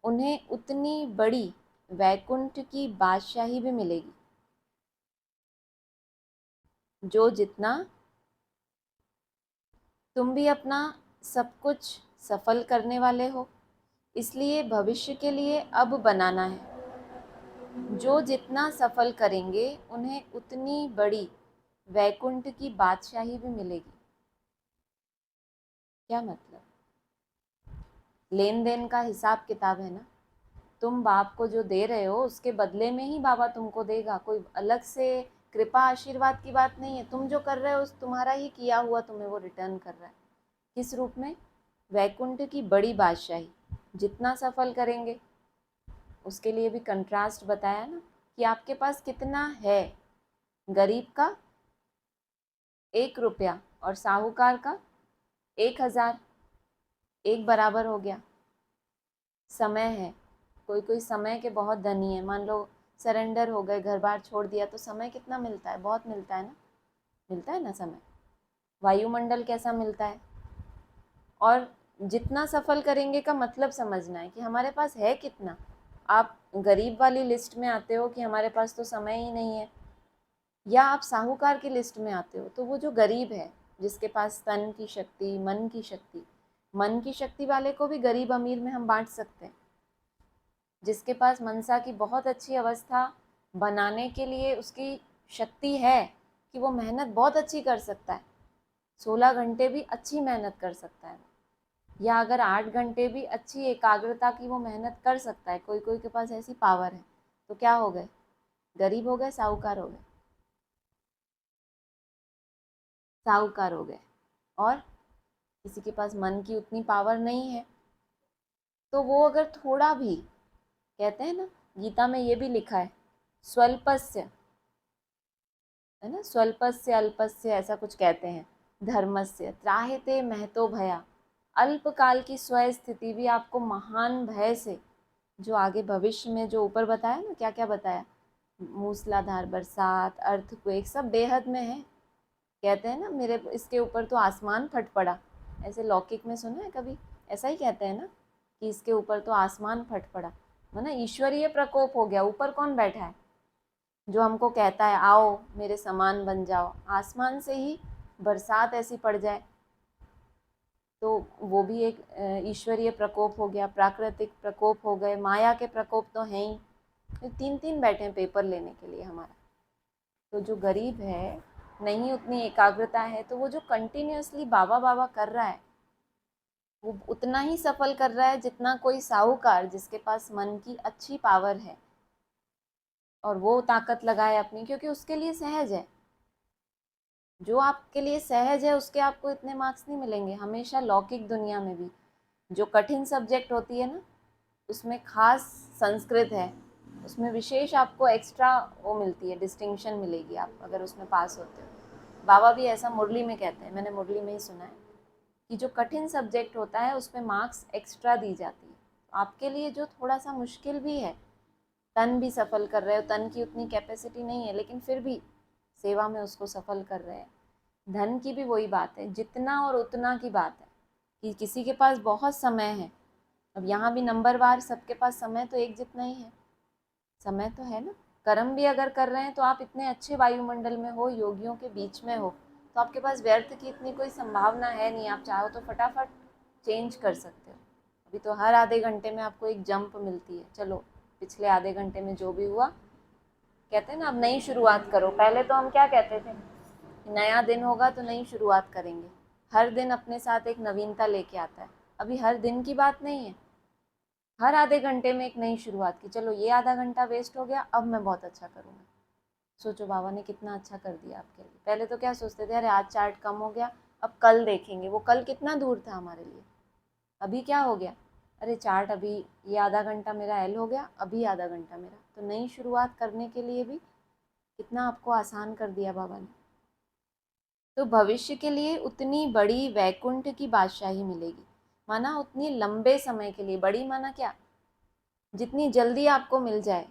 उन्हें उतनी बड़ी वैकुंठ की बादशाही भी मिलेगी। जो जितना तुम भी अपना सब कुछ सफल करने वाले हो, इसलिए भविष्य के लिए अब बनाना है। जो जितना सफल करेंगे उन्हें उतनी बड़ी वैकुंठ की बादशाही भी मिलेगी। क्या मतलब? लेन देन का हिसाब किताब है ना। तुम बाप को जो दे रहे हो उसके बदले में ही बाबा तुमको देगा। कोई अलग से कृपा आशीर्वाद की बात नहीं है। तुम जो कर रहे हो उस तुम्हारा ही किया हुआ तुम्हें वो रिटर्न कर रहा है। किस रूप में? वैकुंठ की बड़ी बादशाही। जितना सफल करेंगे उसके लिए भी कंट्रास्ट बताया ना कि आपके पास कितना है। गरीब का 1 रुपया और साहूकार का 1,000, एक बराबर हो गया। समय है, कोई कोई समय के बहुत धनी है। मान लो सरेंडर हो गए, घर बार छोड़ दिया, तो समय कितना मिलता है? बहुत मिलता है ना। मिलता है ना समय। वायुमंडल कैसा मिलता है। और जितना सफल करेंगे का मतलब समझना है कि हमारे पास है कितना। आप गरीब वाली लिस्ट में आते हो कि हमारे पास तो समय ही नहीं है, या आप साहूकार की लिस्ट में आते हो। तो वो जो गरीब है, जिसके पास तन की शक्ति, मन की शक्ति वाले को भी गरीब अमीर में हम बांट सकते हैं। जिसके पास मनसा की बहुत अच्छी अवस्था बनाने के लिए उसकी शक्ति है कि वो मेहनत बहुत अच्छी कर सकता है, 16 घंटे भी अच्छी मेहनत कर सकता है, या अगर 8 घंटे भी अच्छी एकाग्रता की वो मेहनत कर सकता है। कोई कोई के पास ऐसी पावर है। तो क्या हो गए? गरीब हो गए, साहूकार हो गए? साहूकार हो गए। और किसी के पास मन की उतनी पावर नहीं है, तो वो अगर थोड़ा भी, कहते हैं ना गीता में ये भी लिखा है, स्वल्पस्य, है ना, स्वल्पस्य अल्पस्य ऐसा कुछ कहते हैं, धर्मस्य त्राहिते महतो भया। अल्पकाल की स्व स्थिति भी आपको महान भय से, जो आगे भविष्य में जो ऊपर बताया ना, क्या क्या बताया, मूसलाधार बरसात, अर्थक्वेक, सब बेहद में है। कहते हैं ना मेरे इसके ऊपर तो आसमान फट पड़ा, ऐसे लौकिक में सुना है कभी? ऐसा ही कहते हैं ना कि इसके ऊपर तो आसमान फट पड़ा, है ना। ईश्वरीय प्रकोप हो गया। ऊपर कौन बैठा है जो हमको कहता है आओ मेरे समान बन जाओ? आसमान से ही बरसात ऐसी पड़ जाए तो वो भी एक ईश्वरीय प्रकोप हो गया। प्राकृतिक प्रकोप हो गए, माया के प्रकोप तो हैं ही। 3-3 बैठे हैं पेपर लेने के लिए हमारा। तो जो गरीब है, नहीं उतनी एकाग्रता है, तो वो जो कंटिन्यूअसली बाबा बाबा कर रहा है वो उतना ही सफल कर रहा है जितना कोई साहूकार जिसके पास मन की अच्छी पावर है और वो ताकत लगाए अपनी, क्योंकि उसके लिए सहज है। जो आपके लिए सहज है उसके आपको इतने मार्क्स नहीं मिलेंगे हमेशा। लौकिक दुनिया में भी जो कठिन सब्जेक्ट होती है ना, उसमें खास संस्कृत है, उसमें विशेष आपको एक्स्ट्रा वो मिलती है, डिस्टिंक्शन मिलेगी आप अगर उसमें पास होते हो। बाबा भी ऐसा मुरली में कहते हैं, मैंने मुरली में ही सुना है कि जो कठिन सब्जेक्ट होता है उसमें मार्क्स एक्स्ट्रा दी जाती है। आपके लिए जो थोड़ा सा मुश्किल भी है, तन भी सफल कर रहे हो, तन की उतनी कैपेसिटी नहीं है लेकिन फिर भी सेवा में उसको सफल कर रहे हैं। धन की भी वही बात है, जितना और उतना की बात है कि किसी के पास बहुत समय है। अब यहाँ भी नंबरवार सबके पास समय तो एक जितना ही है। समय तो है ना। कर्म भी अगर कर रहे हैं तो आप इतने अच्छे वायुमंडल में हो, योगियों के बीच में हो, तो आपके पास व्यर्थ की इतनी कोई संभावना है नहीं। आप चाहो तो फटाफट चेंज कर सकते हो। अभी तो हर आधे घंटे में आपको एक जंप मिलती है। चलो पिछले आधे घंटे में जो भी हुआ, कहते हैं ना अब नई शुरुआत करो। पहले तो हम क्या कहते थे, नया दिन होगा तो नई शुरुआत करेंगे। हर दिन अपने साथ एक नवीनता लेके आता है। अभी हर दिन की बात नहीं है, हर आधे घंटे में एक नई शुरुआत की, चलो ये आधा घंटा वेस्ट हो गया, अब मैं बहुत अच्छा करूँगा। सोचो बाबा ने कितना अच्छा कर दिया आपके लिए। पहले तो क्या सोचते थे, अरे आज चार्ट कम हो गया, अब कल देखेंगे। वो कल कितना दूर था हमारे लिए। अभी क्या हो गया, अरे चार्ट अभी ये आधा घंटा मेरा एल हो गया, अभी आधा घंटा मेरा। तो नई शुरुआत करने के लिए भी कितना आपको आसान कर दिया बाबा ने। तो भविष्य के लिए उतनी बड़ी वैकुंठ की बादशाही मिलेगी, माना उतनी लंबे समय के लिए। बड़ी माना क्या, जितनी जल्दी आपको मिल जाए।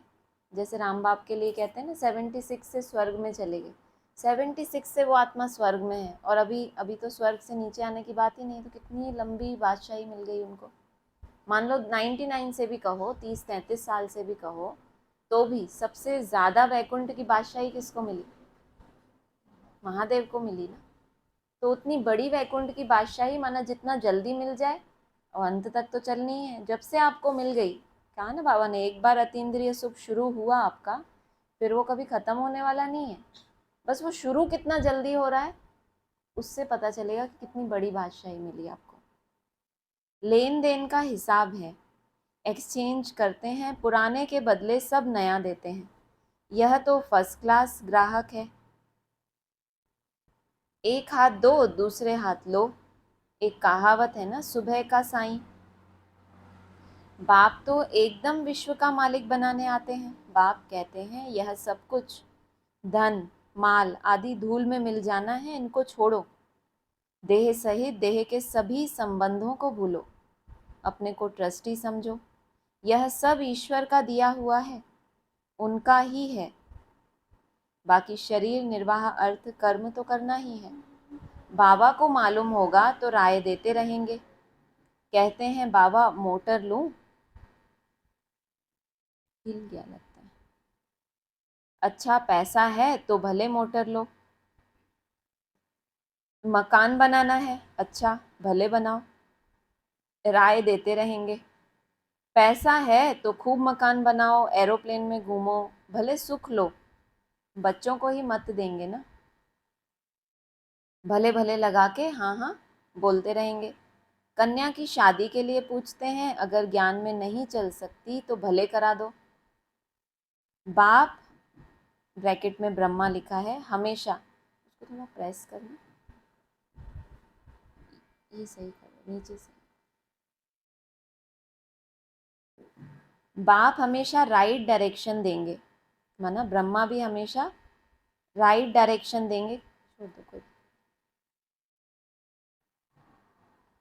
जैसे राम बाप के लिए कहते हैं ना 76 से स्वर्ग में चले गए, 76 से वो आत्मा स्वर्ग में है, और अभी अभी तो स्वर्ग से नीचे आने की बात ही नहीं, तो कितनी लंबी बादशाही मिल गई उनको। मान लो 99 से भी कहो, 30-33 साल से भी कहो, तो भी सबसे ज़्यादा वैकुंठ की बादशाही किसको मिली, महादेव को मिली ना। तो उतनी बड़ी वैकुंठ की बादशाही माना जितना जल्दी मिल जाए, और अंत तक तो चलनी है। जब से आपको मिल गई, कहा ना बाबा ने, एक बार अतीन्द्रिय सुख शुरू हुआ आपका, फिर वो कभी ख़त्म होने वाला नहीं है। बस वो शुरू कितना जल्दी हो रहा है, उससे पता चलेगा कि कितनी बड़ी बादशाही मिली आपको। लेन देन का हिसाब है, एक्सचेंज करते हैं, पुराने के बदले सब नया देते हैं। यह तो फर्स्ट क्लास ग्राहक है। एक हाथ दो, दूसरे हाथ लो। एक कहावत है ना, सुबह का साईं। बाप तो एकदम विश्व का मालिक बनाने आते हैं। बाप कहते हैं यह सब कुछ धन माल आदि धूल में मिल जाना है, इनको छोड़ो। देह सहित देह के सभी संबंधों को भूलो, अपने को ट्रस्टी समझो। यह सब ईश्वर का दिया हुआ है, उनका ही है। बाकी शरीर निर्वाह अर्थ कर्म तो करना ही है। बाबा को मालूम होगा तो राय देते रहेंगे। कहते हैं बाबा मोटर लूं, हिल गया लगता है। अच्छा पैसा है तो भले मोटर लो। मकान बनाना है, अच्छा भले बनाओ, राय देते रहेंगे। पैसा है तो खूब मकान बनाओ, एरोप्लेन में घूमो, भले सुख लो, बच्चों को ही मत देंगे ना। भले भले लगा के हाँ हाँ बोलते रहेंगे। कन्या की शादी के लिए पूछते हैं, अगर ज्ञान में नहीं चल सकती तो भले करा दो। बाप ब्रैकेट में ब्रह्मा लिखा है, हमेशा, उसको थोड़ा प्रेस करना, ये सही करो नीचे से। बाप हमेशा राइट डायरेक्शन देंगे, माना ब्रह्मा भी हमेशा राइट डायरेक्शन देंगे। छोड़ दो कोई,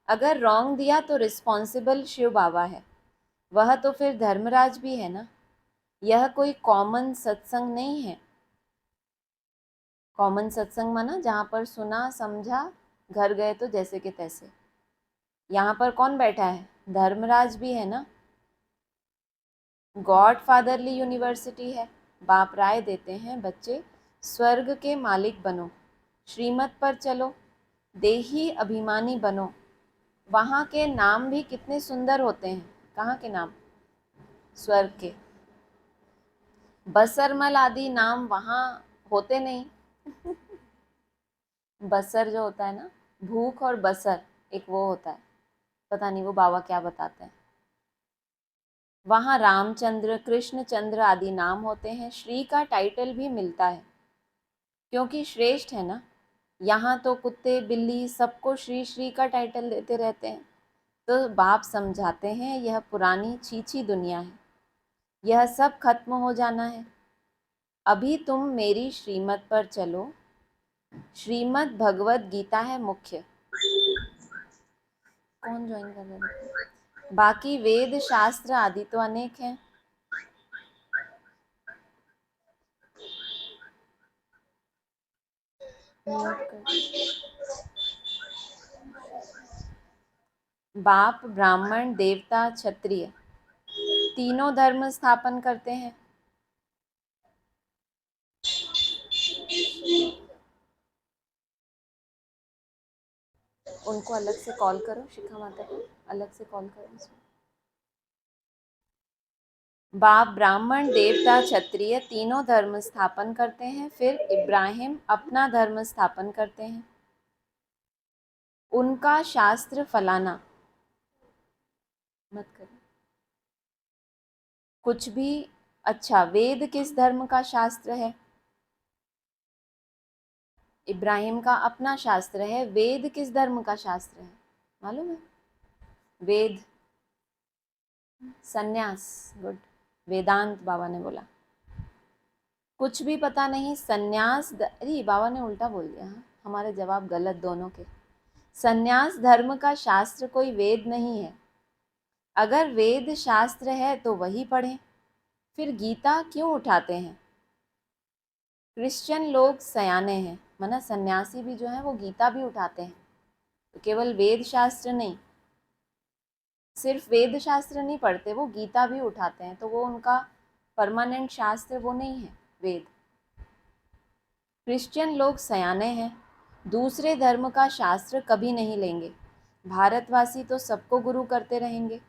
अगर रॉन्ग दिया तो रिस्पॉन्सिबल शिव बाबा है, वह तो फिर धर्मराज भी है ना। यह कोई कॉमन सत्संग नहीं है। कॉमन सत्संग माना जहाँ पर सुना समझा, घर गए तो जैसे के तैसे। यहाँ पर कौन बैठा है, धर्मराज भी है ना। गॉड फादरली यूनिवर्सिटी है। बाप राय देते हैं, बच्चे स्वर्ग के मालिक बनो, श्रीमत पर चलो, देही अभिमानी बनो। वहाँ के नाम भी कितने सुंदर होते हैं। कहाँ के नाम, स्वर्ग के। बसरमल आदि नाम वहाँ होते नहीं। बसर जो होता है ना, भूख और बसर, एक वो होता है, पता नहीं वो बाबा क्या बताते हैं। वहाँ रामचंद्र कृष्णचंद्र आदि नाम होते हैं। श्री का टाइटल भी मिलता है, क्योंकि श्रेष्ठ है ना। यहाँ तो कुत्ते बिल्ली सबको श्री श्री का टाइटल देते रहते हैं। तो बाप समझाते हैं यह पुरानी छीछी दुनिया है, यह सब खत्म हो जाना है। अभी तुम मेरी श्रीमत पर चलो। श्रीमद् भगवत गीता है मुख्य। कौन ज्वाइन कर रहा है, बाकी वेद शास्त्र आदि तो अनेक हैं। बाप ब्राह्मण देवता क्षत्रिय तीनों धर्म स्थापन करते हैं। उनको अलग से कॉल करो, शिखा माता को अलग से कॉल करो इसमें। बाप ब्राह्मण देवता क्षत्रिय तीनों धर्म स्थापन करते हैं, फिर इब्राहिम अपना धर्म स्थापन करते हैं। उनका शास्त्र फलाना मत करो। कुछ भी। अच्छा, वेद किस धर्म का शास्त्र है? इब्राहिम का अपना शास्त्र है। वेद किस धर्म का शास्त्र है मालूम है? वेद सन्यास। गुड। वेदांत बाबा ने बोला। कुछ भी पता नहीं सन्यास अरे बाबा ने उल्टा बोल दिया। हाँ, हमारे जवाब गलत दोनों के। सन्यास धर्म का शास्त्र कोई वेद नहीं है। अगर वेद शास्त्र है तो वही पढ़ें, फिर गीता क्यों उठाते हैं? क्रिश्चियन लोग सयाने हैं, माना सन्यासी भी जो है वो गीता भी उठाते हैं। तो केवल वेद शास्त्र नहीं, सिर्फ वेद शास्त्र नहीं पढ़ते, वो गीता भी उठाते हैं। तो वो उनका परमानेंट शास्त्र वो नहीं है वेद। क्रिश्चियन लोग सयाने हैं, दूसरे धर्म का शास्त्र कभी नहीं लेंगे। भारतवासी तो सबको गुरु करते रहेंगे।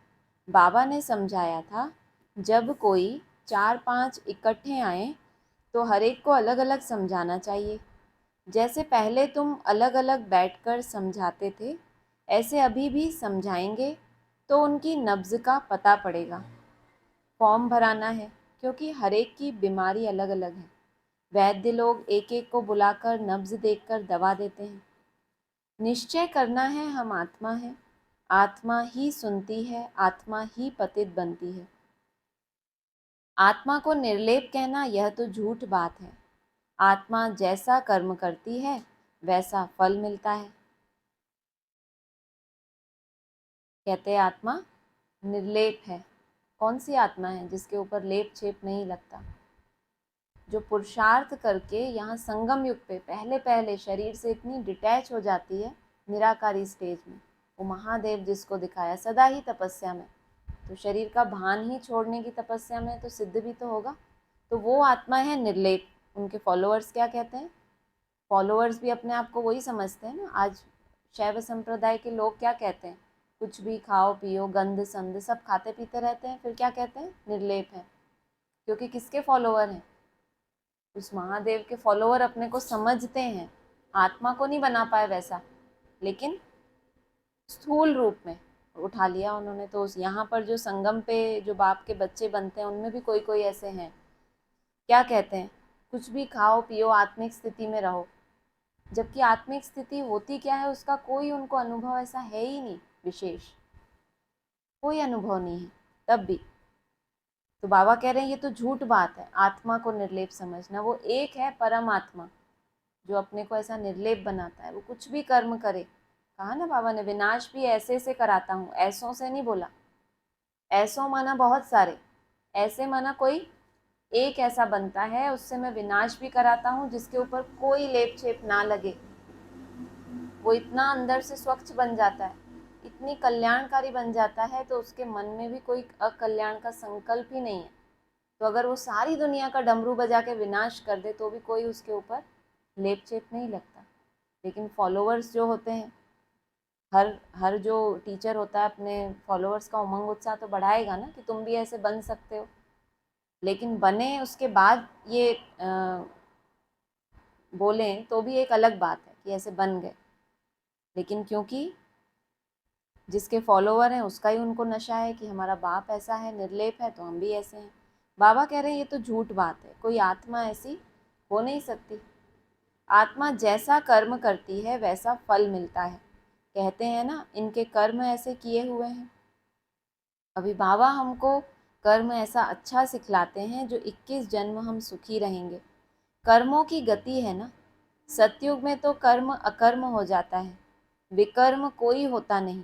बाबा ने समझाया था, जब कोई 4-5 इकट्ठे आए तो हर एक को अलग अलग समझाना चाहिए। जैसे पहले तुम अलग अलग बैठकर समझाते थे, ऐसे अभी भी समझाएंगे तो उनकी नब्ज का पता पड़ेगा। फॉर्म भराना है, क्योंकि हर एक की बीमारी अलग अलग है। वैद्य लोग एक एक को बुलाकर नब्ज देखकर दवा देते हैं। निश्चय करना है हम आत्मा हैं, आत्मा ही सुनती है, आत्मा ही पतित बनती है। आत्मा को निर्लेप कहना यह तो झूठ बात है। आत्मा जैसा कर्म करती है वैसा फल मिलता है। कहते हैं आत्मा निर्लेप है। कौन सी आत्मा है जिसके ऊपर लेप छेप नहीं लगता? जो पुरुषार्थ करके यहाँ संगम युग पे पहले पहले शरीर से इतनी डिटैच हो जाती है निराकारी स्टेज में, वो महादेव जिसको दिखाया सदा ही तपस्या में, तो शरीर का भान ही छोड़ने की तपस्या में तो सिद्ध भी तो होगा। तो वो आत्मा है निर्लेप। उनके फॉलोअर्स क्या कहते हैं? फॉलोअर्स भी अपने आप को वही समझते हैं ना। आज शैव संप्रदाय के लोग क्या कहते हैं? कुछ भी खाओ पियो, गंध संध सब खाते पीते रहते हैं, फिर क्या कहते हैं? निर्लेप है। क्योंकि किसके फॉलोअर हैं? उस महादेव के फॉलोअर अपने को समझते हैं। आत्मा को नहीं बना पाए वैसा, लेकिन स्थूल रूप में उठा लिया उन्होंने। तो उस यहाँ पर जो संगम पे जो बाप के बच्चे बनते हैं उनमें भी कोई कोई ऐसे हैं। क्या कहते हैं? कुछ भी खाओ पियो, आत्मिक स्थिति में रहो। जबकि आत्मिक स्थिति होती क्या है उसका कोई उनको अनुभव ऐसा है ही नहीं विशेष, कोई अनुभव नहीं है तब भी। तो बाबा कह रहे हैं ये तो झूठ बात है आत्मा को निर्लेप समझना। वो एक है परमात्मा जो अपने को ऐसा निर्लेप बनाता है। वो कुछ भी कर्म करे, कहा ना बाबा ने, विनाश भी ऐसे से कराता हूँ। ऐसों से नहीं बोला। ऐसों माना बहुत सारे, ऐसे माना कोई एक ऐसा बनता है, उससे मैं विनाश भी कराता हूँ जिसके ऊपर कोई लेप छेप ना लगे। वो इतना अंदर से स्वच्छ बन जाता है, इतनी कल्याणकारी बन जाता है, तो उसके मन में भी कोई अकल्याण का संकल्प ही नहीं है। तो अगर वो सारी दुनिया का डमरू बजा के विनाश कर दे तो भी कोई उसके ऊपर लेप चेप नहीं लगता। लेकिन फॉलोअर्स जो होते हैं, हर हर जो टीचर होता है अपने फॉलोअर्स का उमंग उत्साह तो बढ़ाएगा ना कि तुम भी ऐसे बन सकते हो। लेकिन बने उसके बाद ये बोलें तो भी एक अलग बात है कि ऐसे बन गए। लेकिन क्योंकि जिसके फॉलोवर हैं उसका ही उनको नशा है कि हमारा बाप ऐसा है, निर्लेप है, तो हम भी ऐसे हैं। बाबा कह रहे हैं ये तो झूठ बात है, कोई आत्मा ऐसी हो नहीं सकती। आत्मा जैसा कर्म करती है वैसा फल मिलता है। कहते हैं ना इनके कर्म ऐसे किए हुए हैं। अभी बाबा हमको कर्म ऐसा अच्छा सिखलाते हैं जो 21 जन्म हम सुखी रहेंगे। कर्मों की गति है ना, सतयुग में तो कर्म अकर्म हो जाता है, विकर्म कोई होता नहीं।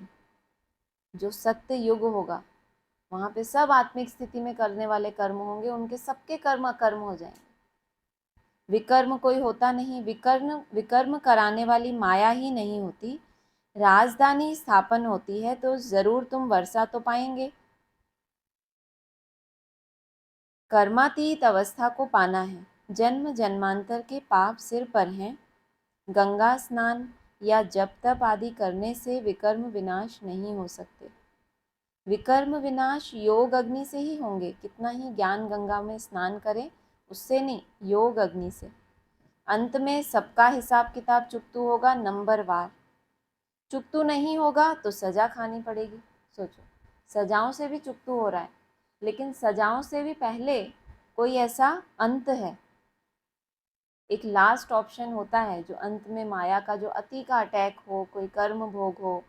जो सत्य युग होगा वहाँ पे सब आत्मिक स्थिति में करने वाले कर्म होंगे, उनके सबके कर्म अकर्म हो जाएंगे। विकर्म कोई होता नहीं। विकर्म विकर्म कराने वाली माया ही नहीं होती। राजधानी स्थापन होती है तो जरूर तुम वर्षा तो पाएंगे। कर्मातीत अवस्था को पाना है, जन्म जन्मांतर के पाप सिर पर हैं। गंगा स्नान या जप तप आदि करने से विकर्म विनाश नहीं हो सकते। विकर्म विनाश योग अग्नि से ही होंगे। कितना ही ज्ञान गंगा में स्नान करें उससे नहीं, योग अग्नि से। अंत में सबका हिसाब किताब चुकतू होगा, नंबरवार। चुकतू नहीं होगा तो सजा खानी पड़ेगी। सोचो, सजाओं से भी चुकतू हो रहा है। लेकिन सजाओं से भी पहले कोई ऐसा अंत है, एक लास्ट ऑप्शन होता है जो अंत में माया का जो अति का अटैक हो, कोई कर्म भोग हो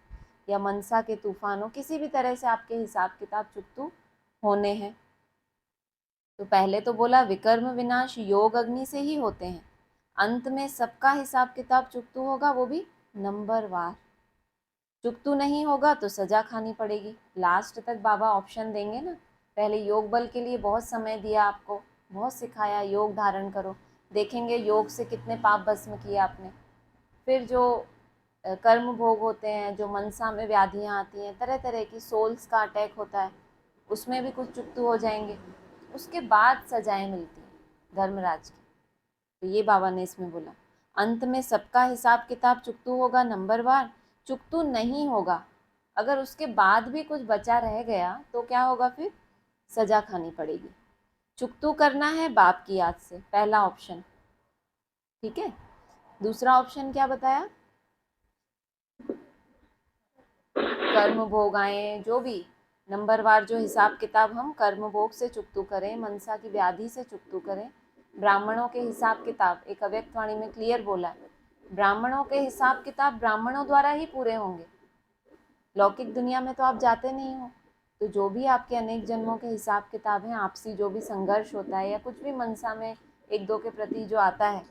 या मनसा के तूफान हो, किसी भी तरह से आपके हिसाब किताब चुकतू होने हैं। तो पहले तो बोला विकर्म विनाश योग अग्नि से ही होते हैं, अंत में सबका हिसाब किताब चुकतू होगा, वो भी नंबरवार। चुकतू नहीं होगा तो सजा खानी पड़ेगी। लास्ट तक बाबा ऑप्शन देंगे ना, पहले योग बल के लिए बहुत समय दिया आपको, बहुत सिखाया योग धारण करो, देखेंगे योग से कितने पाप भस्म किए आपने। फिर जो कर्म भोग होते हैं, जो मनसा में व्याधियाँ आती हैं, तरह तरह की सोल्स का अटैक होता है, उसमें भी कुछ चुकतू हो जाएंगे। उसके बाद सजाएं मिलती हैं धर्मराज की। तो ये बाबा ने इसमें बोला अंत में सबका हिसाब किताब चुकतू होगा नंबरवार। चुकतू नहीं होगा, अगर उसके बाद भी कुछ बचा रह गया तो क्या होगा, फिर सजा खानी पड़ेगी। चुकतू करना है बाप की याद से, पहला ऑप्शन। ठीक है, दूसरा ऑप्शन क्या बताया, कर्म भोग आए, जो भी नंबरवार जो हिसाब किताब हम कर्म भोग से चुकतू करें, मनसा की व्याधि से चुकतू करें। ब्राह्मणों के हिसाब किताब एक अव्यक्त वाणी में क्लियर बोला है, ब्राह्मणों के हिसाब किताब ब्राह्मणों द्वारा ही पूरे होंगे। लौकिक दुनिया में तो आप जाते नहीं हो, तो जो भी आपके अनेक जन्मों के हिसाब किताब हैं, आपसी जो भी संघर्ष होता है या कुछ भी मनसा में एक दो के प्रति जो आता है,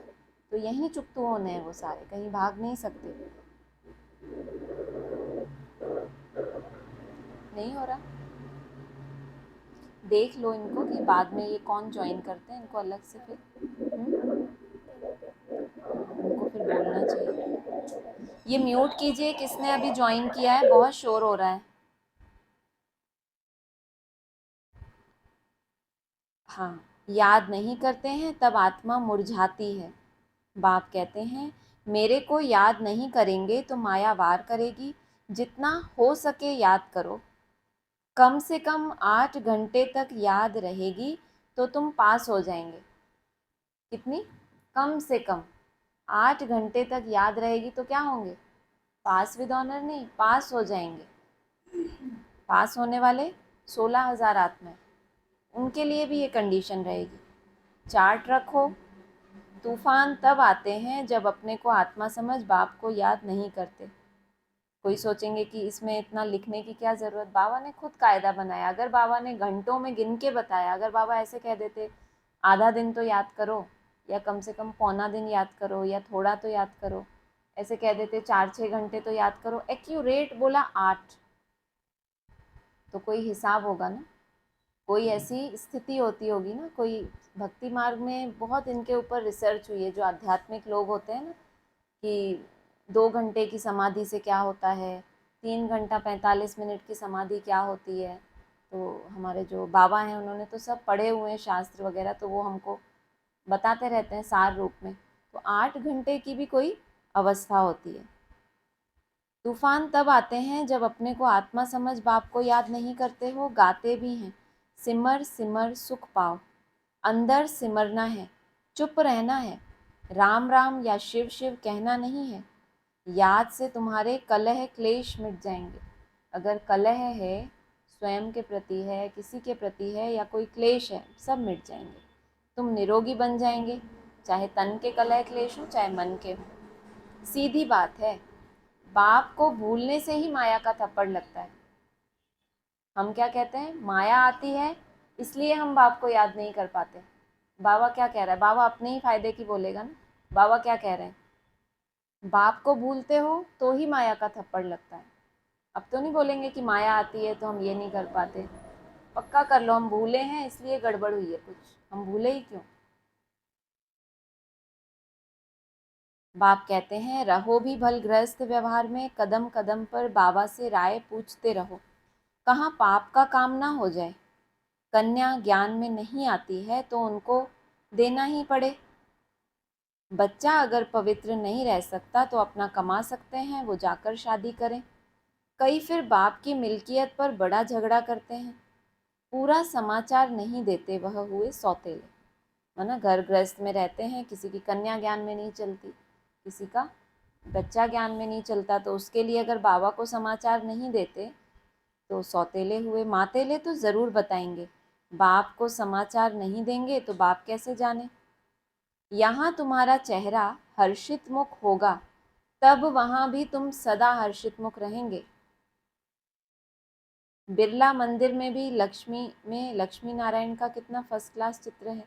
तो यहीं चुकतू होने हैं वो सारे, कहीं भाग नहीं सकते। नहीं हो रहा, देख लो इनको कि बाद में ये कौन ज्वाइन करते हैं, इनको अलग से फिर इनको फिर बोलना चाहिए। ये म्यूट कीजिए, किसने अभी ज्वाइन किया है, बहुत शोर हो रहा है। हाँ, याद नहीं करते हैं तब आत्मा मुरझाती है। बाप कहते हैं मेरे को याद नहीं करेंगे तो माया वार करेगी, जितना हो सके याद करो, कम से कम 8 घंटे तक याद रहेगी तो तुम पास हो जाएंगे। कितनी, कम से कम 8 घंटे तक याद रहेगी तो क्या होंगे, पास विद ऑनर नहीं, पास हो जाएंगे। पास होने वाले 16,000 आत्माएं, उनके लिए भी ये कंडीशन रहेगी। चार्ट रखो, तूफान तब आते हैं जब अपने को आत्मा समझ बाप को याद नहीं करते। कोई सोचेंगे कि इसमें इतना लिखने की क्या ज़रूरत, बाबा ने खुद कायदा बनाया। अगर बाबा ने घंटों में गिन के बताया, अगर बाबा ऐसे कह देते आधा दिन तो याद करो, या कम से कम पौना दिन याद करो, या थोड़ा तो याद करो, ऐसे कह देते 4-6 घंटे तो याद करो, एक्यूरेट बोला 8, तो कोई हिसाब होगा ना, कोई ऐसी स्थिति होती होगी ना। कोई भक्ति मार्ग में बहुत इनके ऊपर रिसर्च हुई है, जो आध्यात्मिक लोग होते हैं ना, कि 2 घंटे की समाधि से क्या होता है, 3 घंटा 45 मिनट की समाधि क्या होती है। तो हमारे जो बाबा हैं उन्होंने तो सब पढ़े हुए हैं शास्त्र वगैरह, तो वो हमको बताते रहते हैं सार रूप में। तो 8 घंटे की भी कोई अवस्था होती है। तूफान तब आते हैं जब अपने को आत्मा समझ बाप को याद नहीं करते हो। गाते भी हैं सिमर सिमर सुख पाओ, अंदर सिमरना है, चुप रहना है, राम राम या शिव शिव कहना नहीं है। याद से तुम्हारे कलह क्लेश मिट जाएंगे। अगर कलह है, स्वयं के प्रति है, किसी के प्रति है, या कोई क्लेश है, सब मिट जाएंगे। तुम निरोगी बन जाएंगे, चाहे तन के कलह क्लेश हो चाहे मन के हो। सीधी बात है, बाप को भूलने से ही माया का थप्पड़ लगता है। हम क्या कहते हैं, माया आती है इसलिए हम बाप को याद नहीं कर पाते। बाबा क्या कह रहा है, बाबा अपने ही फायदे की बोलेगा ना। बाबा क्या कह रहे हैं, बाप को भूलते हो तो ही माया का थप्पड़ लगता है। अब तो नहीं बोलेंगे कि माया आती है तो हम ये नहीं कर पाते। पक्का कर लो हम भूले हैं इसलिए गड़बड़ हुई है कुछ, हम भूले ही क्यों। बाप कहते हैं रहो भी भलग्रस्त व्यवहार में, कदम कदम पर बाबा से राय पूछते रहो, कहाँ पाप का काम ना हो जाए। कन्या ज्ञान में नहीं आती है तो उनको देना ही पड़े। बच्चा अगर पवित्र नहीं रह सकता तो अपना कमा सकते हैं, वो जाकर शादी करें। कई फिर बाप की मिल्कियत पर बड़ा झगड़ा करते हैं, पूरा समाचार नहीं देते, वह हुए सौतेले। माना घर गृहस्थ में रहते हैं, किसी की कन्या ज्ञान में नहीं चलती, किसी का बच्चा ज्ञान में नहीं चलता, तो उसके लिए अगर बाबा को समाचार नहीं देते तो सौतेले हुए। मातेले तो ज़रूर बताएंगे, बाप को समाचार नहीं देंगे तो बाप कैसे जाने। यहाँ तुम्हारा चेहरा हर्षित मुख होगा, तब वहां भी तुम सदा हर्षित मुख रहेंगे। बिरला मंदिर में भी लक्ष्मी नारायण का कितना फर्स्ट क्लास चित्र है।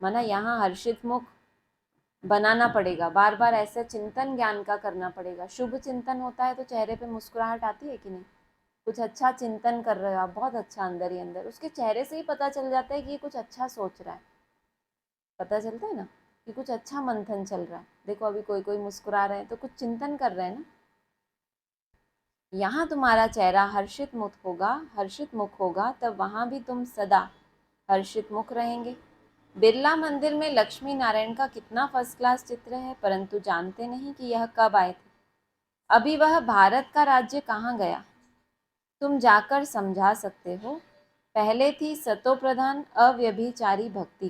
माना यहाँ हर्षित मुख बनाना पड़ेगा, बार बार ऐसे चिंतन ज्ञान का करना पड़ेगा। शुभ चिंतन होता है तो चेहरे पे मुस्कुराहट आती है कि नहीं। कुछ अच्छा चिंतन कर रहे हो आप, बहुत अच्छा, अंदर ही अंदर उसके चेहरे से ही पता चल जाता है कि ये कुछ अच्छा सोच रहा है। पता चलता है ना कि कुछ अच्छा मंथन चल रहा है। देखो अभी कोई कोई मुस्कुरा रहे हैं तो कुछ चिंतन कर रहे हैं ना। यहाँ तुम्हारा चेहरा हर्षित मुख होगा, तब वहां भी तुम सदा हर्षित मुख रहेंगे। बिरला मंदिर में लक्ष्मी नारायण का कितना फर्स्ट क्लास चित्र है, परंतु जानते नहीं कि यह कब आए थे। अभी वह भारत का राज्य कहाँ गया, तुम जाकर समझा सकते हो। पहले थी सतो प्रधान अव्यभिचारी भक्ति,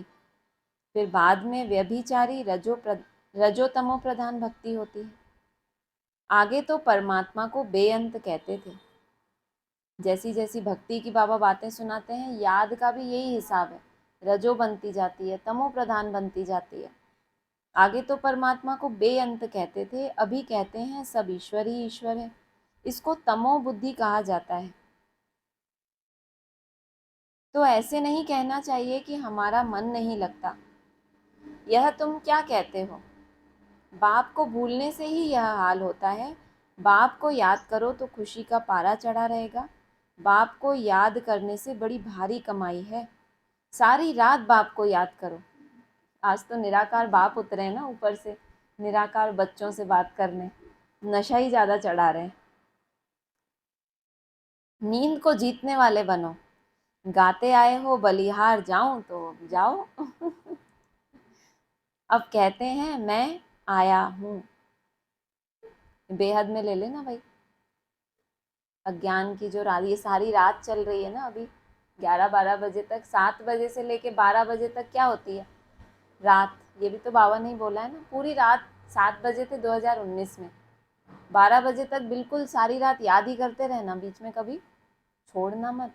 फिर बाद में व्यभिचारी रजोतमो प्रधान भक्ति होती है। आगे तो परमात्मा को बेअंत कहते थे। जैसी जैसी भक्ति की बाबा बातें सुनाते हैं, याद का भी यही हिसाब है। रजो बनती जाती है, तमो प्रधान बनती जाती है। आगे तो परमात्मा को बेअंत कहते थे, अभी कहते हैं सब ईश्वर ही ईश्वर है। इसको तमो बुद्धि कहा जाता है। तो ऐसे नहीं कहना चाहिए कि हमारा मन नहीं लगता। यह तुम क्या कहते हो। बाप को भूलने से ही यह हाल होता है। बाप को याद करो तो खुशी का पारा चढ़ा रहेगा। बाप को याद करने से बड़ी भारी कमाई है। सारी रात बाप को याद करो। आज तो निराकार बाप उतरे हैं ना ऊपर से, निराकार बच्चों से बात करने, नशा ही ज़्यादा चढ़ा रहे हैं। नींद को जीतने वाले बनो, गाते आए हो बलिहार जाऊं तो जाओ। अब कहते हैं मैं आया हूँ। बेहद में ले लेना भाई। अज्ञान की जो रात, ये सारी रात चल रही है ना अभी, 11-12 बजे तक, 7 बजे से लेके 12 बजे तक क्या होती है रात। ये भी तो बाबा ने ही बोला है ना, पूरी रात 7 बजे थे 2019 में, 12 बजे तक बिल्कुल सारी रात याद ही करते रहना, बीच में कभी छोड़ना मत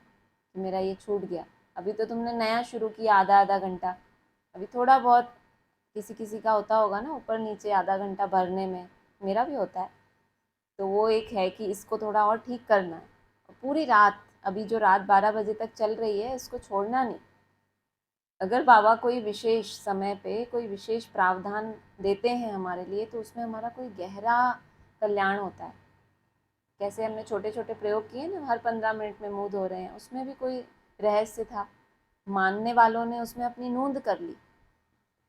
कि मेरा ये छूट गया। अभी तो तुमने नया शुरू किया आधा आधा घंटा, अभी थोड़ा बहुत किसी किसी का होता होगा ना ऊपर नीचे आधा घंटा भरने में, मेरा भी होता है। तो वो एक है कि इसको थोड़ा और ठीक करना है। पूरी रात, अभी जो रात 12 बजे तक चल रही है, इसको छोड़ना नहीं। अगर बाबा कोई विशेष समय पे कोई विशेष प्रावधान देते हैं हमारे लिए, तो उसमें हमारा कोई गहरा कल्याण होता है। कैसे हमने छोटे छोटे प्रयोग किए ना, हर 15 मिनट में मुंह धो रहे हैं, उसमें भी कोई रहस्य था। मानने वालों ने उसमें अपनी नूंद कर ली।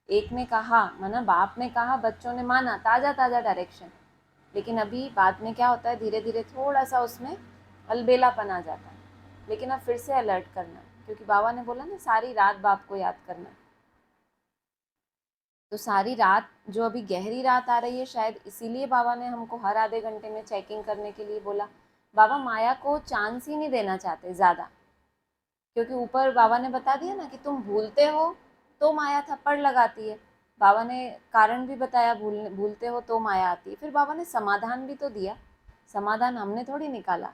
एक ने कहा, माना बाप ने कहा, बच्चों ने माना, ताज़ा ताज़ा डायरेक्शन। लेकिन अभी बाद में क्या होता है, धीरे धीरे थोड़ा सा उसमें अलबेलापन आ जाता है। लेकिन अब फिर से अलर्ट करना, क्योंकि बाबा ने बोला ना सारी रात बाप को याद करना। तो सारी रात जो अभी गहरी रात आ रही है, शायद इसीलिए बाबा ने हमको हर आधे घंटे में चेकिंग करने के लिए बोला। बाबा माया को चांस ही नहीं देना चाहते ज़्यादा, क्योंकि ऊपर बाबा ने बता दिया ना कि तुम भूलते हो तो माया थप्पड़ लगाती है। बाबा ने कारण भी बताया, भूलते हो तो माया आती है। फिर बाबा ने समाधान भी तो दिया। समाधान हमने थोड़ी निकाला।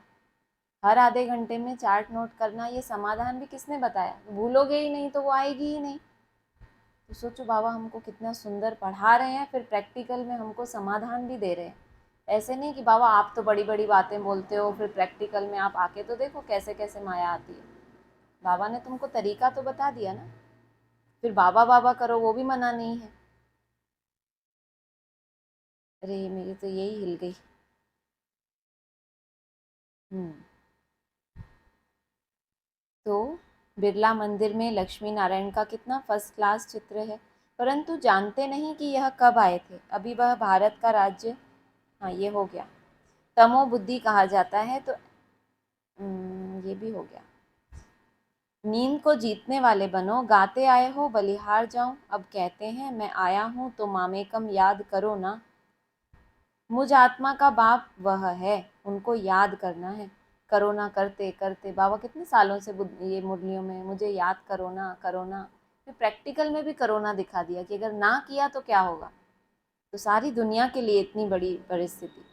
हर आधे घंटे में चार्ट नोट करना, ये समाधान भी किसने बताया। भूलोगे ही नहीं तो वो आएगी ही नहीं। तो सोचो बाबा हमको कितना सुंदर पढ़ा रहे हैं, फिर प्रैक्टिकल में हमको समाधान भी दे रहे हैं। ऐसे नहीं कि बाबा आप तो बड़ी बड़ी बातें बोलते हो, फिर प्रैक्टिकल में आप आके तो देखो कैसे कैसे माया आती है। बाबा ने तुमको तरीका तो बता दिया ना, फिर बाबा बाबा करो वो भी मना नहीं है। अरे मेरी तो यही हिल गई। हम्म। तो बिरला मंदिर में लक्ष्मी नारायण का कितना फर्स्ट क्लास चित्र है, परंतु जानते नहीं कि यह कब आए थे। अभी वह भारत का राज्य, हाँ ये हो गया, तमो बुद्धि कहा जाता है। तो ये भी हो गया। नींद को जीतने वाले बनो, गाते आए हो बलिहार जाऊं, अब कहते हैं मैं आया हूं तो मामेकम याद करो ना। मुझ आत्मा का बाप वह है, उनको याद करना है। करो ना करते करते, बाबा कितने सालों से ये मुरलियों में मुझे याद करो ना करो ना। फिर प्रैक्टिकल में भी करो ना दिखा दिया कि अगर ना किया तो क्या होगा। तो सारी दुनिया के लिए इतनी बड़ी परिस्थिति।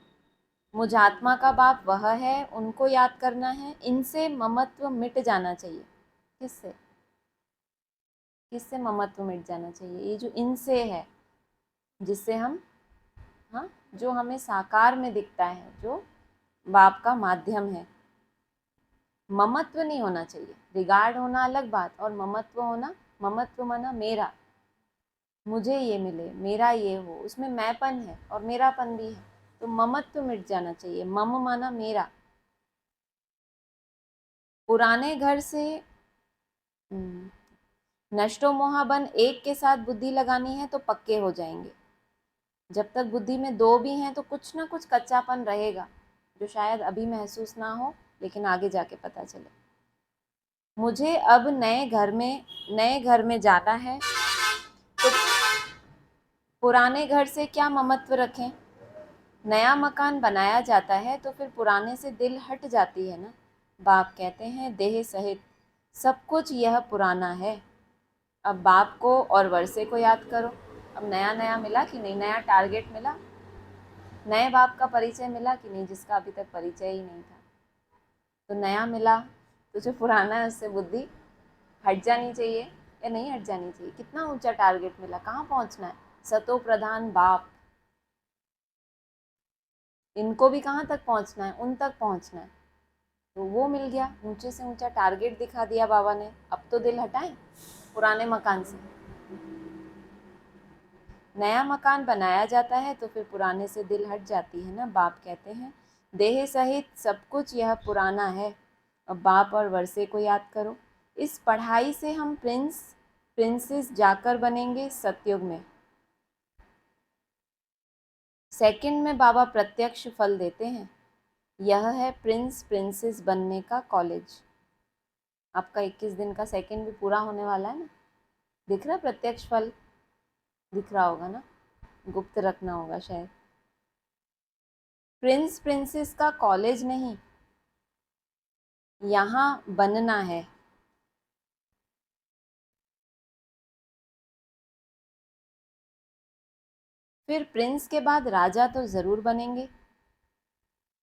मुझ आत्मा का बाप वह है, उनको याद करना है। इनसे ममत्व मिट जाना चाहिए। किससे? किससे ममत्व मिट जाना चाहिए? ये जो इनसे है, जिससे हम, हाँ, जो हमें साकार में दिखता है, जो बाप का माध्यम है। ममत्व नहीं होना चाहिए। रिगार्ड होना अलग बात, और ममत्व होना, ममत्व माना मेरा, मुझे ये मिले, मेरा ये हो, उसमें मैंपन है और मेरापन भी है, तो ममत्व मिट जाना चाहिए। मम माना मेरा। पुराने घर से नष्टो मोहाबन एक के साथ बुद्धि लगानी है तो पक्के हो जाएंगे। जब तक बुद्धि में दो भी हैं तो कुछ ना कुछ कच्चापन रहेगा, जो शायद अभी महसूस ना हो, लेकिन आगे जाके पता चले। मुझे अब नए घर में जाना है, तो पुराने घर से क्या ममत्व रखें? नया मकान बनाया जाता है तो फिर पुराने से दिल हट जाती है ना। बाप कहते हैं देह सहित सब कुछ यह पुराना है। अब बाप को और वर्षे को याद करो। अब नया नया मिला कि नहीं? नया टारगेट मिला? नए बाप का परिचय मिला कि नहीं, जिसका अभी तक परिचय ही नहीं था? तो नया मिला तो जो पुराना है उससे बुद्धि हट जानी चाहिए या नहीं हट जानी चाहिए? कितना ऊंचा टारगेट मिला, कहाँ पहुंचना है? सतो प्रधान बाप, इनको भी कहाँ तक पहुंचना है? उन तक पहुंचना है। तो वो मिल गया, ऊंचे से ऊंचा टारगेट दिखा दिया बाबा ने। अब तो दिल हटाएं पुराने मकान से। नया मकान बनाया जाता है तो फिर पुराने से दिल हट जाती है ना। बाप कहते हैं देह सहित सब कुछ यह पुराना है। अब बाप और वर्षे को याद करो। इस पढ़ाई से हम प्रिंसेस जाकर बनेंगे सतयुग में। सेकंड में बाबा प्रत्यक्ष फल देते हैं। यह है प्रिंसेस बनने का कॉलेज। आपका 21 दिन का सेकंड भी पूरा होने वाला है ना। दिख रहा प्रत्यक्ष फल? दिख रहा होगा ना, गुप्त रखना होगा शायद। प्रिंसेस का कॉलेज नहीं, यहाँ बनना है। फिर प्रिंस के बाद राजा तो जरूर बनेंगे।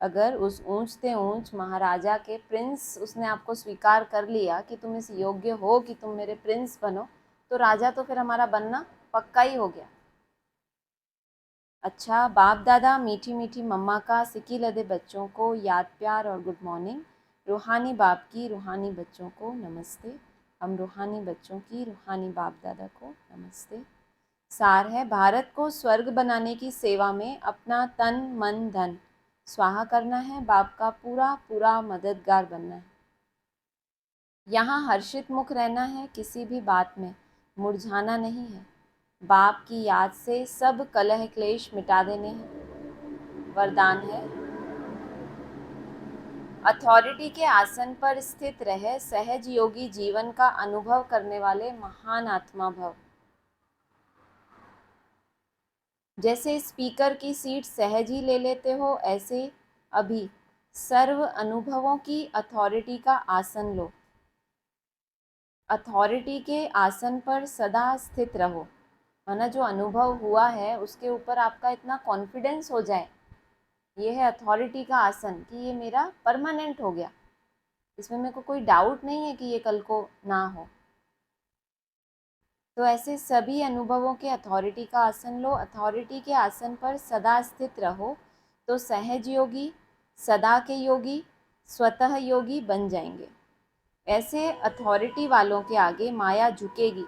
अगर उस ऊंच से ऊंच महाराजा के प्रिंस उसने आपको स्वीकार कर लिया कि तुम इस योग्य हो कि तुम मेरे प्रिंस बनो, तो राजा तो फिर हमारा बनना पक्का ही हो गया। अच्छा, बाप दादा मीठी मीठी मम्मा का सिकी लदे बच्चों को याद प्यार और गुड मॉर्निंग। रूहानी बाप की रूहानी बच्चों को नमस्ते। हम रूहानी बच्चों की रूहानी बाप दादा को नमस्ते। सार है, भारत को स्वर्ग बनाने की सेवा में अपना तन मन धन स्वाहा करना है। बाप का पूरा पूरा मददगार बनना है। यहाँ हर्षित मुख रहना है, किसी भी बात में मुरझाना नहीं है। बाप की याद से सब कलह क्लेश मिटा देने हैं। वरदान है, अथॉरिटी के आसन पर स्थित रहे सहज योगी जीवन का अनुभव करने वाले महान आत्मा भव। जैसे स्पीकर की सीट सहज ही ले लेते हो, ऐसे अभी सर्व अनुभवों की अथॉरिटी का आसन लो। अथॉरिटी के आसन पर सदा स्थित रहो, माना जो अनुभव हुआ है उसके ऊपर आपका इतना कॉन्फिडेंस हो जाए, ये है अथॉरिटी का आसन, कि ये मेरा परमानेंट हो गया, इसमें मेरे को कोई डाउट नहीं है कि ये कल को ना हो। तो ऐसे सभी अनुभवों के अथॉरिटी का आसन लो। अथॉरिटी के आसन पर सदा स्थित रहो तो सहज योगी, सदा के योगी, स्वतः योगी बन जाएंगे। ऐसे अथॉरिटी वालों के आगे माया झुकेगी,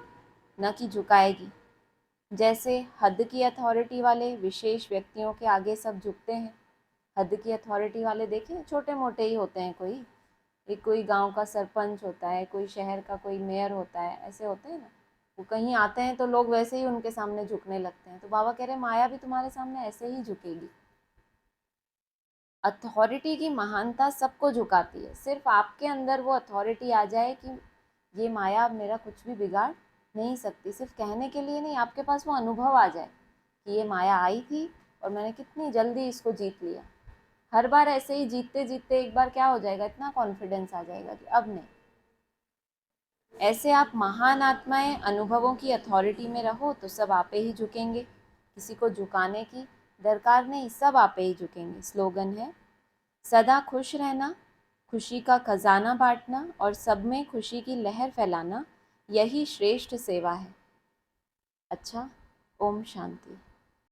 न कि झुकाएगी। जैसे हद की अथॉरिटी वाले विशेष व्यक्तियों के आगे सब झुकते हैं। हद की अथॉरिटी वाले देखें, छोटे मोटे ही होते हैं, कोई गांव का सरपंच होता है, कोई शहर का कोई मेयर होता है, ऐसे होते हैं ना। वो कहीं आते हैं तो लोग वैसे ही उनके सामने झुकने लगते हैं। तो बाबा कह रहे हैं माया भी तुम्हारे सामने ऐसे ही झुकेगी। अथॉरिटी की महानता सबको झुकाती है, सिर्फ आपके अंदर वो अथॉरिटी आ जाए कि ये माया मेरा कुछ भी बिगाड़ नहीं सकती। सिर्फ कहने के लिए नहीं, आपके पास वो अनुभव आ जाए कि ये माया आई थी और मैंने कितनी जल्दी इसको जीत लिया। हर बार ऐसे ही जीतते जीतते एक बार क्या हो जाएगा, इतना कॉन्फिडेंस आ जाएगा कि अब नहीं। ऐसे आप महान आत्माएं अनुभवों की अथॉरिटी में रहो तो सब आपे ही झुकेंगे, किसी को झुकाने की दरकार नहीं, सब आपे ही झुकेंगे। स्लोगन है, सदा खुश रहना, खुशी का खजाना बांटना और सब में खुशी की लहर फैलाना, यही श्रेष्ठ सेवा है। अच्छा, ओम शांति।